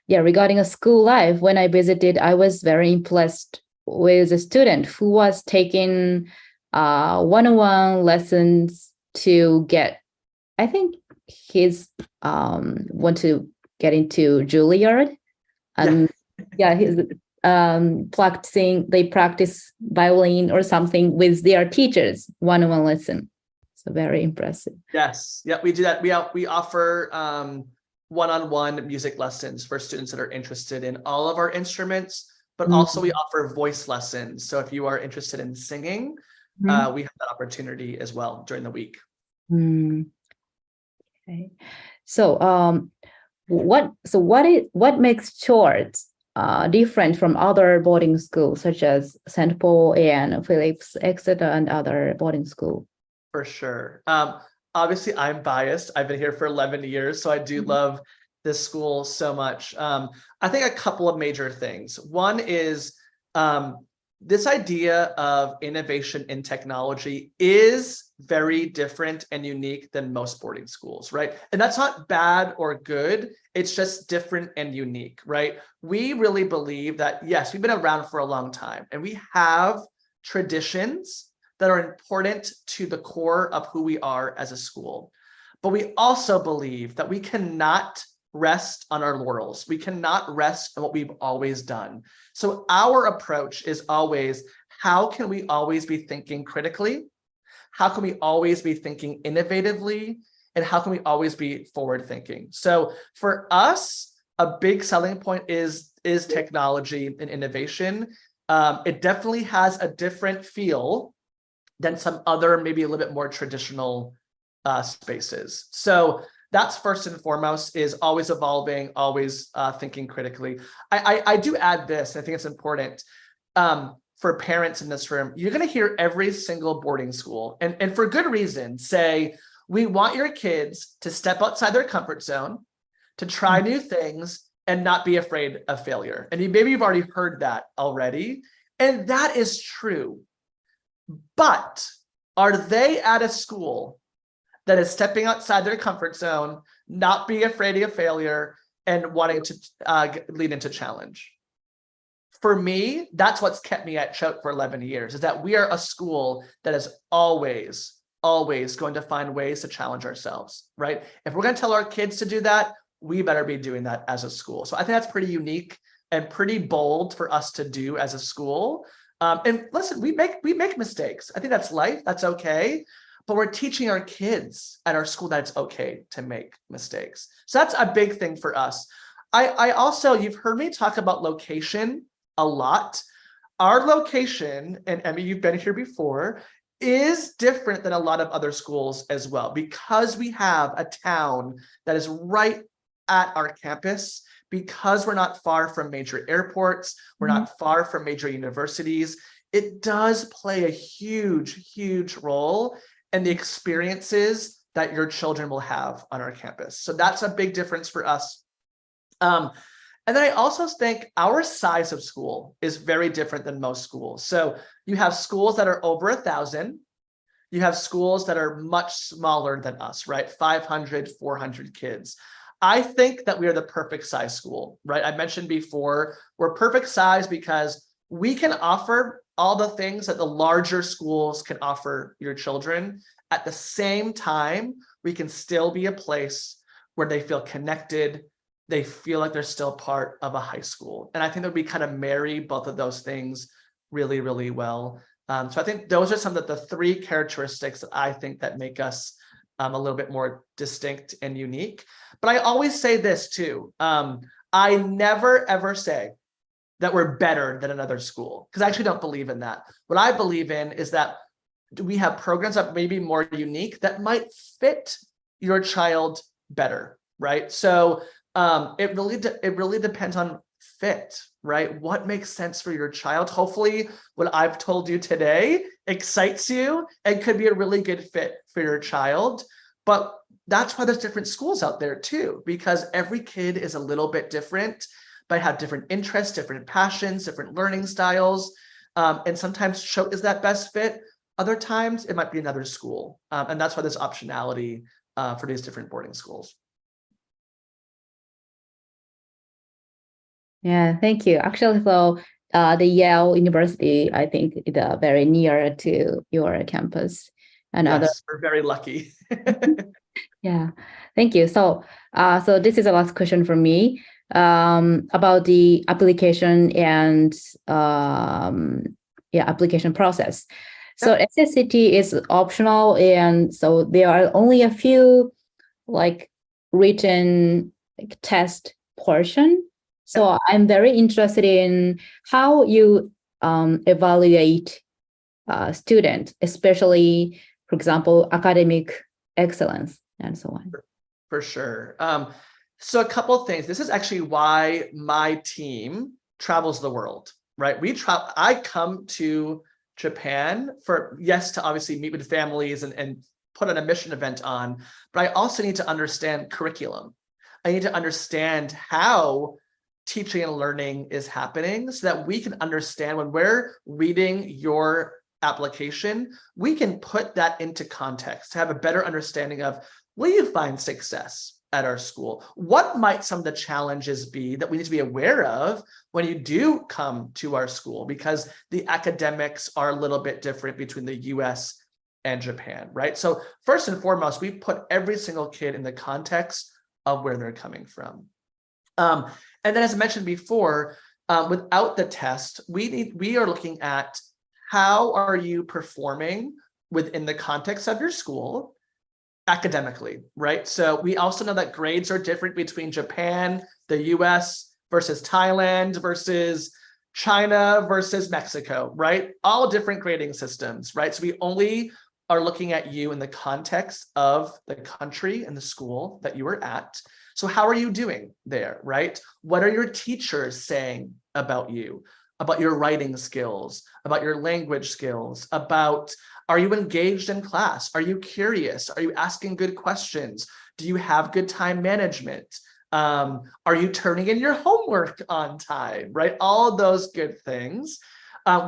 regarding a school life, when I visited, I was very impressed with a student who was taking one-on-one lessons to get, I think he's want to get into Juilliard, and he's they practice violin or something with their teachers, one-on-one lesson. So very impressive. Yes. Yeah, we do that. We offer one-on-one music lessons for students that are interested in all of our instruments, but also we offer voice lessons. So if you are interested in singing, we have that opportunity as well during the week. Okay. So what makes CHOAT different from other boarding schools such as St. Paul and Phillips, etc., and other boarding schools? For sure. Obviously, I'm biased. I've been here for 11 years, so I do love this school so much. I think a couple of major things. One is this idea of innovation in technology is very different and unique than most boarding schools, right? And that's not bad or good. It's just different and unique, right? We really believe that, yes, we've been around for a long time and we have traditions that are important to the core of who we are as a school. But we also believe that we cannot rest on our laurels. We cannot rest on what we've always done. So our approach is always, how can we always be thinking critically? How can we always be thinking innovatively? And how can we always be forward thinking? So for us, a big selling point is technology and innovation. It definitely has a different feel than some other, maybe a little bit more traditional spaces. So that's first and foremost, is always evolving, always thinking critically. I do add this, I think it's important for parents in this room. You're going to hear every single boarding school, and for good reason, say, we want your kids to step outside their comfort zone, to try new things, and not be afraid of failure. And maybe you've already heard that already, and that is true. But are they at a school that is stepping outside their comfort zone, not being afraid of failure, and wanting to lead into challenge? For me, that's what's kept me at Choate for 11 years, is that we are a school that is always going to find ways to challenge ourselves, right? If we're going to tell our kids to do that, we better be doing that as a school. So I think that's pretty unique and pretty bold for us to do as a school. And listen, we make mistakes. I think that's life, that's okay. But we're teaching our kids at our school that it's okay to make mistakes. So that's a big thing for us. I also, you've heard me talk about location a lot. Our location, and Emmy, you've been here before, is different than a lot of other schools as well, because we have a town that is right at our campus, because we're not far from major airports, we're not far from major universities. It does play a huge role and the experiences that your children will have on our campus. So that's a big difference for us. And then I also think our size of school is very different than most schools. So you have schools that are over 1,000. You have schools that are much smaller than us, right? 500, 400 kids. I think that we are the perfect size school, right? I mentioned before, we're perfect size because we can offer all the things that the larger schools can offer your children. At the same time, we can still be a place where they feel connected. They feel like they're still part of a high school. And I think that we kind of marry both of those things really well. So I think those are some of the three characteristics that I think that make us a little bit more distinct and unique. But I always say this too. I never, ever say that we're better than another school, because I actually don't believe in that. What I believe in is that we have programs that may be more unique that might fit your child better, right? So it really depends on fit, right? What makes sense for your child? Hopefully what I've told you today excites you and could be a really good fit for your child. But that's why there's different schools out there too, because every kid is a little bit different, but have different interests, different passions, different learning styles. And sometimes Choate is that best fit. Other times it might be another school. And that's why there's optionality for these different boarding schools. Yeah, thank you. Actually, so the Yale University, I think, is very near to your campus. And yes, we're very lucky. Yeah, thank you. So, so this is the last question from me about the application and application process. So SSCT is optional, and so there are only a few written test portion. So I'm very interested in how you evaluate student, especially, for example, academic excellence and so on. For sure. So a couple of things. This is actually why my team travels the world, right? I come to Japan for, yes, to obviously meet with families and put an admission event on, but I also need to understand curriculum. I need to understand how teaching and learning is happening so that we can understand when we're reading your application, we can put that into context to have a better understanding of, will you find success at our school? What might some of the challenges be that we need to be aware of when you do come to our school? Because the academics are a little bit different between the US and Japan, right? So first and foremost, we put every single kid in the context of where they're coming from. And then as I mentioned before, without the test, we are looking at how are you performing within the context of your school academically, right? So we also know that grades are different between Japan, the US versus Thailand versus China versus Mexico, right? All different grading systems, right? So we only are looking at you in the context of the country and the school that you were at. So how are you doing there, right? What are your teachers saying about you, about your writing skills, about your language skills, about, are you engaged in class? Are you curious? Are you asking good questions? Do you have good time management? Are you turning in your homework on time, right? All those good things.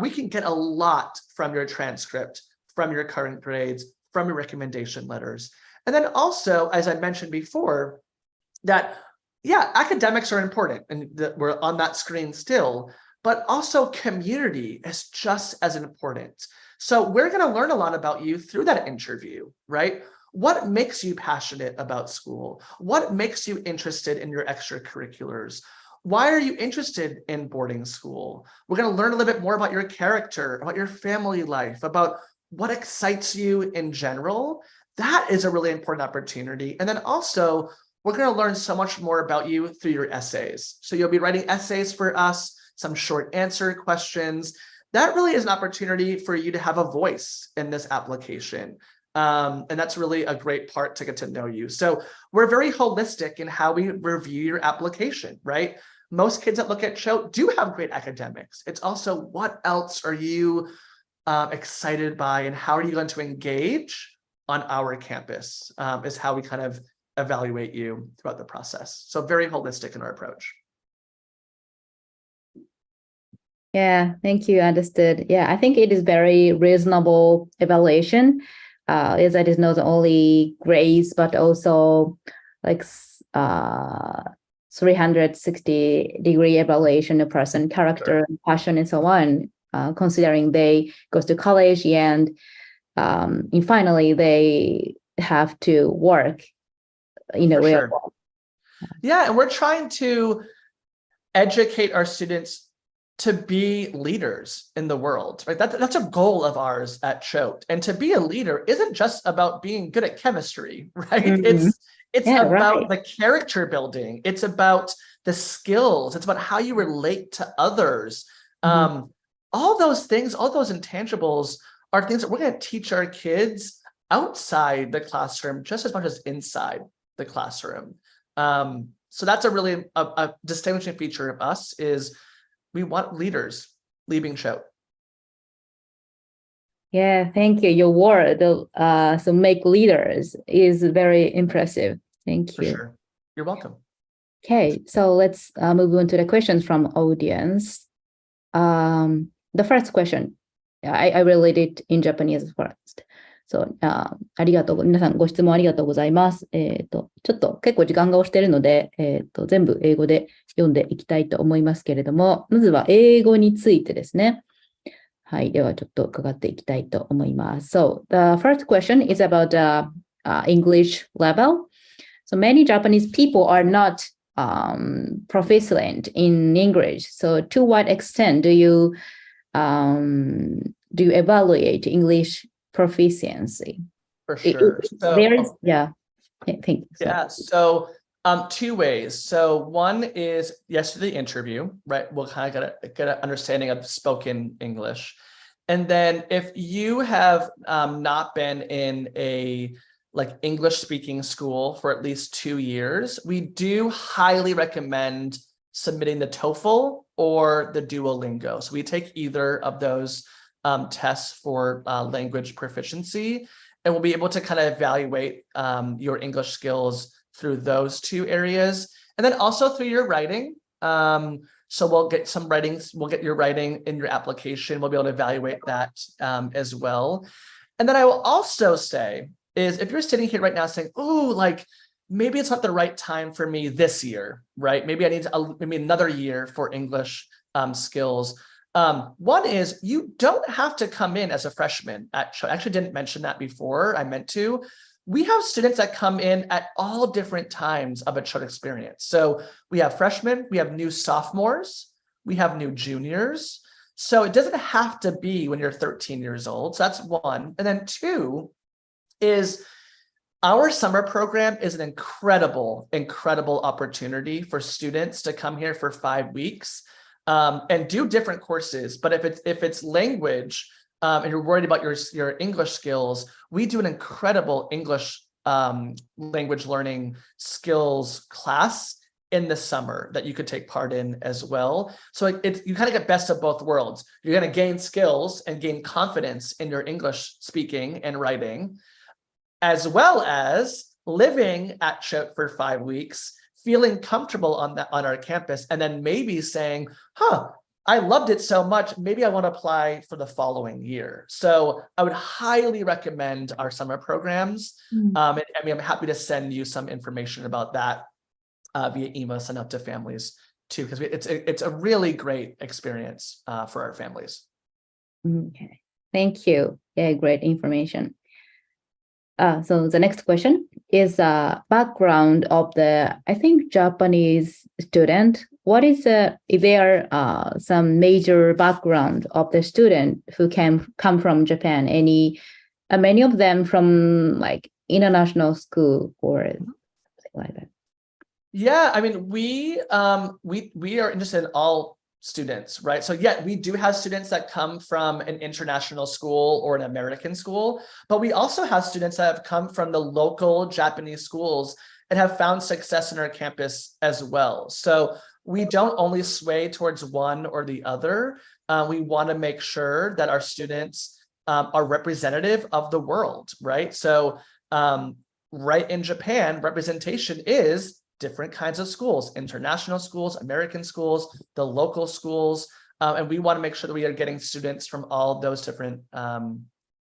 We can get a lot from your transcript, from your current grades, from your recommendation letters. And then also, as I mentioned before, that, yeah, academics are important and that we're on that screen still, but also community is just as important. So we're going to learn a lot about you through that interview, right? What makes you passionate about school? What makes you interested in your extracurriculars? Why are you interested in boarding school? We're going to learn a little bit more about your character, about your family life, about what excites you in general. That is a really important opportunity. And then also, we're going to learn so much more about you through your essays. So you'll be writing essays for us, some short answer questions. That really is an opportunity for you to have a voice in this application. And that's really a great part to get to know you. So we're very holistic in how we review your application, right? Most kids that look at CHOAT do have great academics. It's also, what else are you excited by, and how are you going to engage on our campus is how we kind of evaluate you throughout the process. So very holistic in our approach. Yeah, thank you. Understood. Yeah, I think it is very reasonable evaluation. Is that is not only grades, but also like 360-degree evaluation of person, character, sure, passion, and so on, considering they goes to college and finally they have to work in a real world. Yeah, and we're trying to educate our students to be leaders in the world, right? That's a goal of ours at CHOAT. And to be a leader isn't just about being good at chemistry, right? Mm-hmm. It's about the character building. It's about the skills. It's about how you relate to others. Mm-hmm. All those things, all those intangibles are things that we're going to teach our kids outside the classroom just as much as inside the classroom. So that's a really a distinguishing feature of us is we want leaders leaving CHOAT. Yeah, thank you. Your word, so make leaders, is very impressive. Thank you. For sure. You're welcome. Okay, so let's move on to the questions from audience. The first question, I will read it in Japanese first. So, ありがとう。皆さんご質問ありがとうございます。ちょっと結構時間が押しているので、全部英語で読んでいきたいと思いますけれども、まずは英語についてですね。はい。ではちょっと伺っていきたいと思います。So, the first question is about English level. So, many Japanese people are not proficient in English. So, to what extent do you evaluate English proficiency? For sure. So, there is, yeah. Thank you. Yeah. So, two ways. So, one is yes to the interview, right? We'll kind of get an understanding of spoken English, and then if you have not been in a English speaking school for at least 2 years, we do highly recommend submitting the TOEFL or the Duolingo. So we take either of those tests for language proficiency, and we'll be able to kind of evaluate your English skills through those two areas. And then also through your writing, So we'll get some writings, we'll get your writing in your application. We'll be able to evaluate that as well. And then I will also say is if you're sitting here right now saying, oh, like maybe it's not the right time for me this year, right? Maybe I need maybe another year for English skills. One is you don't have to come in as a freshman at Choate. I actually didn't mention that before. I meant to. We have students that come in at all different times of a Choate experience. So we have freshmen, we have new sophomores, we have new juniors. So it doesn't have to be when you're 13 years old. So that's one. And then two is our summer program is an incredible, incredible opportunity for students to come here for 5 weeks and do different courses. But if it's language, and you're worried about your English skills, we do an incredible English language learning skills class in the summer that you could take part in as well. So you kind of get best of both worlds. You're going to gain skills and gain confidence in your English speaking and writing, as well as living at Choate for 5 weeks, feeling comfortable on our campus, and then maybe saying, I loved it so much, maybe I want to apply for the following year. So I would highly recommend our summer programs. I mean, I'm happy to send you some information about that via email, send out to families too, because it's a really great experience for our families. Okay, thank you. Yeah, great information. So the next question is background of the, I think, Japanese student. What is is there some major background of the student who come from Japan? Many of them from like international school or something like that? Yeah, I mean, we are interested in all students, right? So yeah, we do have students that come from an international school or an American school, but we also have students that have come from the local Japanese schools and have found success in our campus as well. So we don't only sway towards one or the other. We want to make sure that our students are representative of the world, right? So right in Japan, representation is different kinds of schools, international schools, American schools, the local schools, and we want to make sure that we are getting students from all those different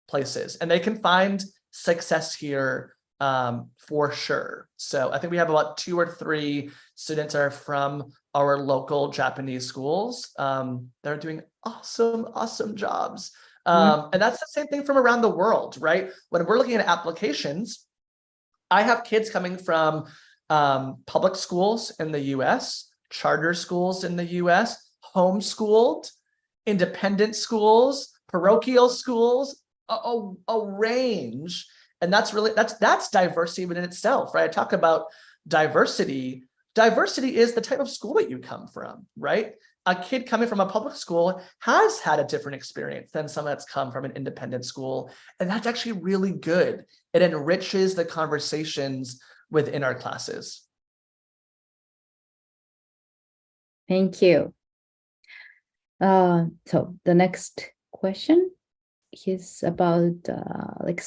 places, and they can find success here for sure. So I think we have about 2 or 3 students that are from our local Japanese schools that are doing awesome jobs. And that's the same thing from around the world, right? When we're looking at applications, I have kids coming from public schools in the US, charter schools in the US, homeschooled, independent schools, parochial schools, a range. And that's diversity within itself, right? I talk about diversity. Diversity is the type of school that you come from, right? A kid coming from a public school has had a different experience than someone that's come from an independent school. And that's actually really good. It enriches the conversations within our classes. Thank you. So the next question is about like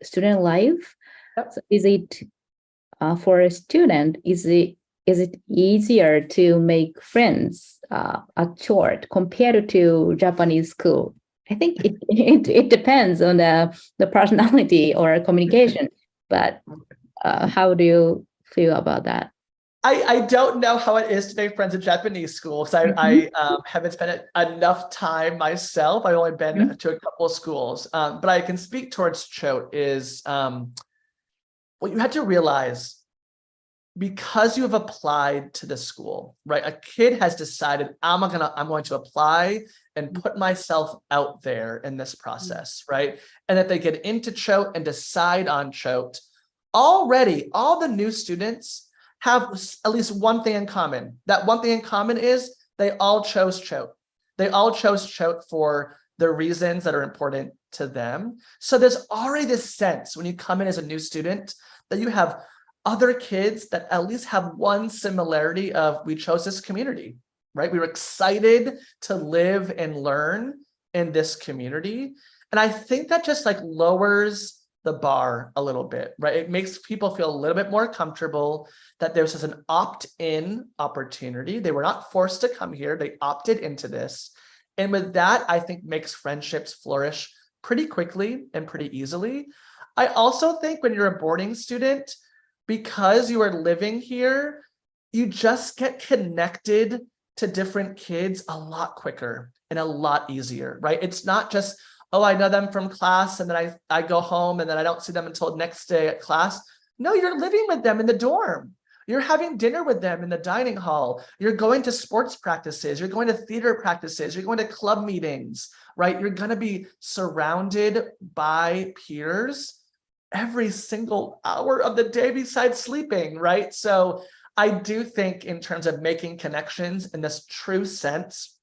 student life. Yep. So is it for a student, is it easier to make friends at Choate compared to Japanese school? I think it depends on the personality or communication, but how do you feel about that? I don't know how it is to make friends at Japanese school because I haven't spent enough time myself. I've only been to a couple of schools, but I can speak towards Choate is what you have to realize, because you have applied to the school, right? A kid has decided I'm going to apply and put myself out there in this process, right? And if they get into Choate and decide on Choate, already all the new students have at least one thing in common. That one thing in common is they all chose Choate. They all chose Choate for the reasons that are important to them. So there's already this sense when you come in as a new student that you have other kids that at least have one similarity of we chose this community, right? We were excited to live and learn in this community. And I think that just like lowers the bar a little bit, right? It makes people feel a little bit more comfortable that there's just an opt-in opportunity. They were not forced to come here. They opted into this. And with that, I think makes friendships flourish pretty quickly and pretty easily. I also think when you're a boarding student, because you are living here, you just get connected to different kids a lot quicker and a lot easier, right? It's not just, oh, I know them from class and then I go home and then I don't see them until next day at class. No, you're living with them in the dorm. You're having dinner with them in the dining hall. You're going to sports practices. You're going to theater practices. You're going to club meetings, right? You're going to be surrounded by peers every single hour of the day besides sleeping, right? So I do think in terms of making connections in this true sense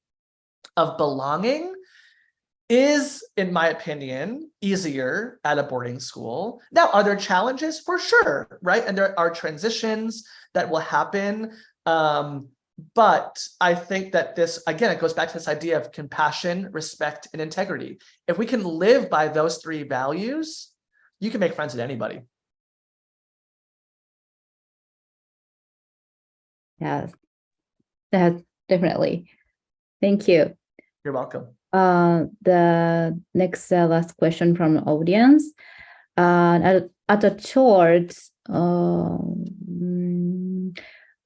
of belonging is, in my opinion, easier at a boarding school. Now, are there challenges? For sure, right? And there are transitions that will happen. But I think that this, again, it goes back to this idea of compassion, respect, and integrity. If we can live by those three values, you can make friends with anybody. Yes, that's definitely. Thank you. You're welcome. The next last question from the audience. At the chart,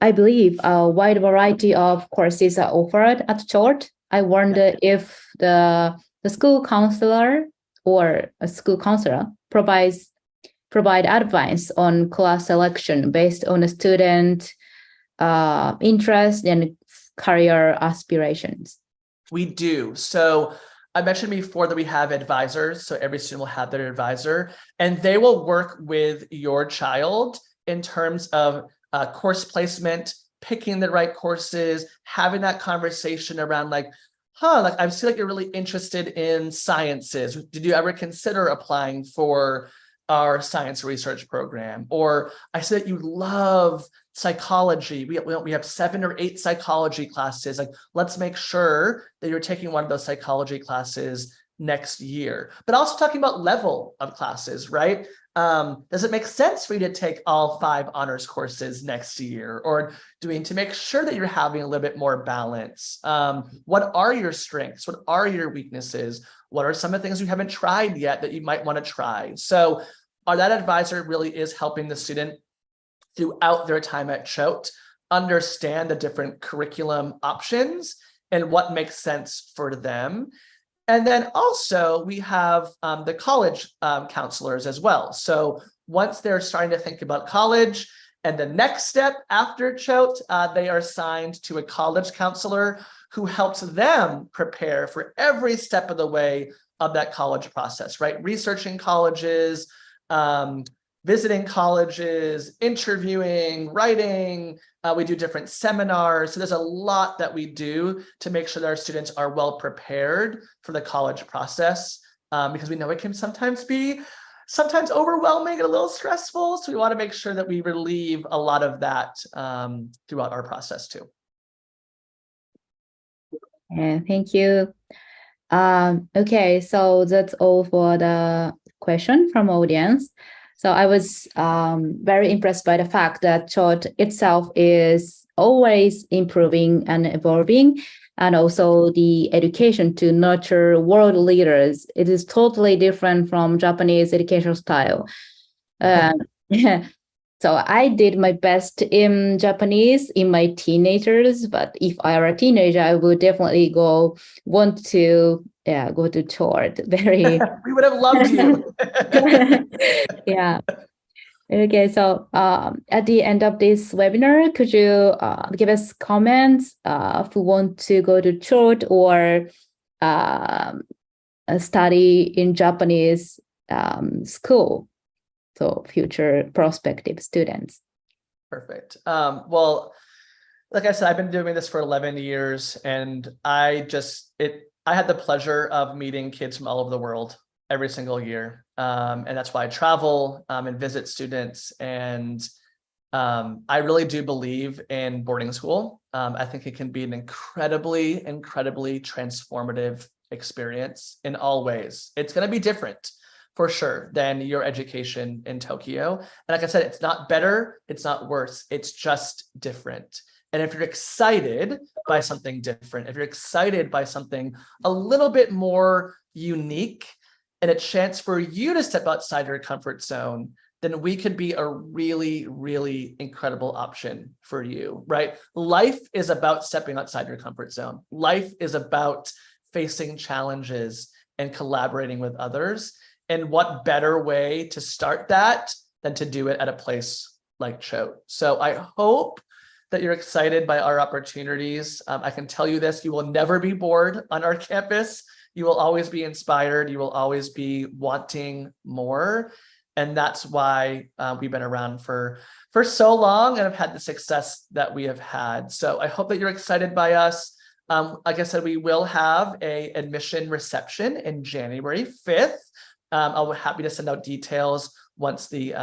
I believe a wide variety of courses are offered at the chart. I wonder if the school counselor or a school counselor provide advice on class selection based on the student interest and career aspirations. We do. So I mentioned before that we have advisors. So every student will have their advisor, and they will work with your child in terms of course placement, picking the right courses, having that conversation around like, I feel like you're really interested in sciences. Did you ever consider applying for our science research program? Or I see that you love psychology. We have 7 or 8 psychology classes. Like, let's make sure that you're taking one of those psychology classes next year. But also talking about level of classes, right? Does it make sense for you to take all 5 honors courses next year? Or do we need to make sure that you're having a little bit more balance? What are your strengths? What are your weaknesses? What are some of the things you haven't tried yet that you might want to try? So that advisor really is helping the student throughout their time at Choate understand the different curriculum options and what makes sense for them. And then also we have the college counselors as well. So once they're starting to think about college and the next step after Choate, they are assigned to a college counselor who helps them prepare for every step of the way of that college process, right? Researching colleges, visiting colleges, interviewing, writing. We do different seminars. So there's a lot that we do to make sure that our students are well prepared for the college process, because we know it can sometimes be overwhelming and a little stressful. So we want to make sure that we relieve a lot of that throughout our process too. Yeah, thank you. Okay, so that's all for the question from audience. So I was very impressed by the fact that Choate itself is always improving and evolving, and also the education to nurture world leaders. It is totally different from Japanese educational style. So I did my best in Japanese in my teenagers, but if I were a teenager, I would definitely want to go to Choate. Very. We would have loved you. Yeah. Okay. So at the end of this webinar, could you give us comments who want to go to Choate or study in Japanese school? So future prospective students. Perfect. Well, like I said, I've been doing this for 11 years, and I had the pleasure of meeting kids from all over the world every single year. And that's why I travel and visit students. And I really do believe in boarding school. I think it can be an incredibly, incredibly transformative experience in all ways. It's going to be different for sure than your education in Tokyo. And like I said, it's not better, it's not worse, it's just different. And if you're excited by something different, if you're excited by something a little bit more unique and a chance for you to step outside your comfort zone, then we could be a really, really incredible option for you, right? Life is about stepping outside your comfort zone. Life is about facing challenges and collaborating with others. And what better way to start that than to do it at a place like Choate? So I hope that you're excited by our opportunities. I can tell you this, you will never be bored on our campus. You will always be inspired. You will always be wanting more. And that's why we've been around for so long and have had the success that we have had. So I hope that you're excited by us. Like I said, we will have an admission reception in January 5th. I'll be happy to send out details once the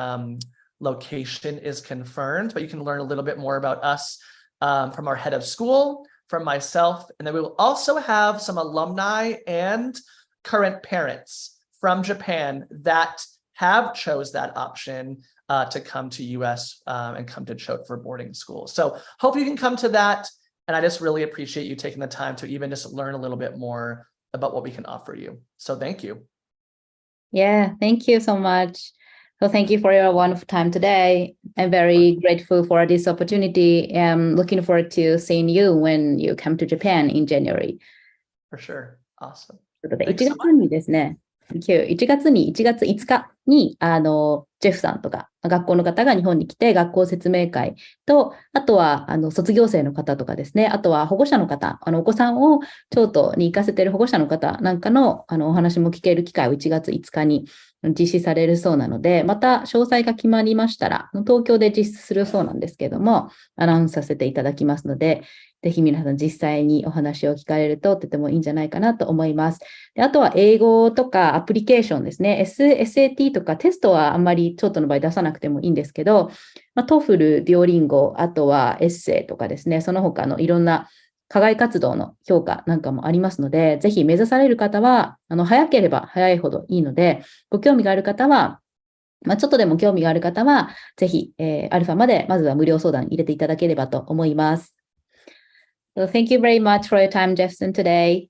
location is confirmed, but you can learn a little bit more about us from our head of school, from myself, and then we will also have some alumni and current parents from Japan that have chose that option to come to US and come to Choate for boarding school. So hope you can come to that. And I just really appreciate you taking the time to even just learn a little bit more about what we can offer you. So thank you. Yeah, thank you so much. So thank you for your wonderful time today. I'm very grateful for this opportunity. I'm looking forward to seeing you when you come to Japan in January. For sure. Awesome. ということで、1月にですね、1月5日に、ジェフさんとか、学校の方が日本に来て、学校説明会と、あとは、卒業生の方とかですね、あとは保護者の方、お子さんを京都に行かせている保護者の方なんかの、お話も聞ける機会を1月5日に実施されるそうなので、また詳細が決まりましたら、東京で実施するそうなんですけれども、アナウンスさせていただきますので、ぜひ皆さん実際にお話を聞かれるととてもいいんじゃないかなと思います。で、あとは英語とかアプリケーションですね。SAT とかテストはあんまり京都の場合出さなくてもいいんですけど、TOEFL、デュオリンゴ、あとはエッセイとかですね、その他のいろんな課外活動の評価なんかもありますので、ぜひ目指される方は、早ければ早いほどいいので、ご興味がある方は、ちょっとでも興味がある方は、ぜひ、アルファまでまずは無料相談入れていただければと思います。So thank you very much for your time, Jefferson, today.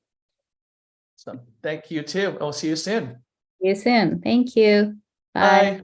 So thank you too. I'll see you soon. See you soon. Thank you. Bye.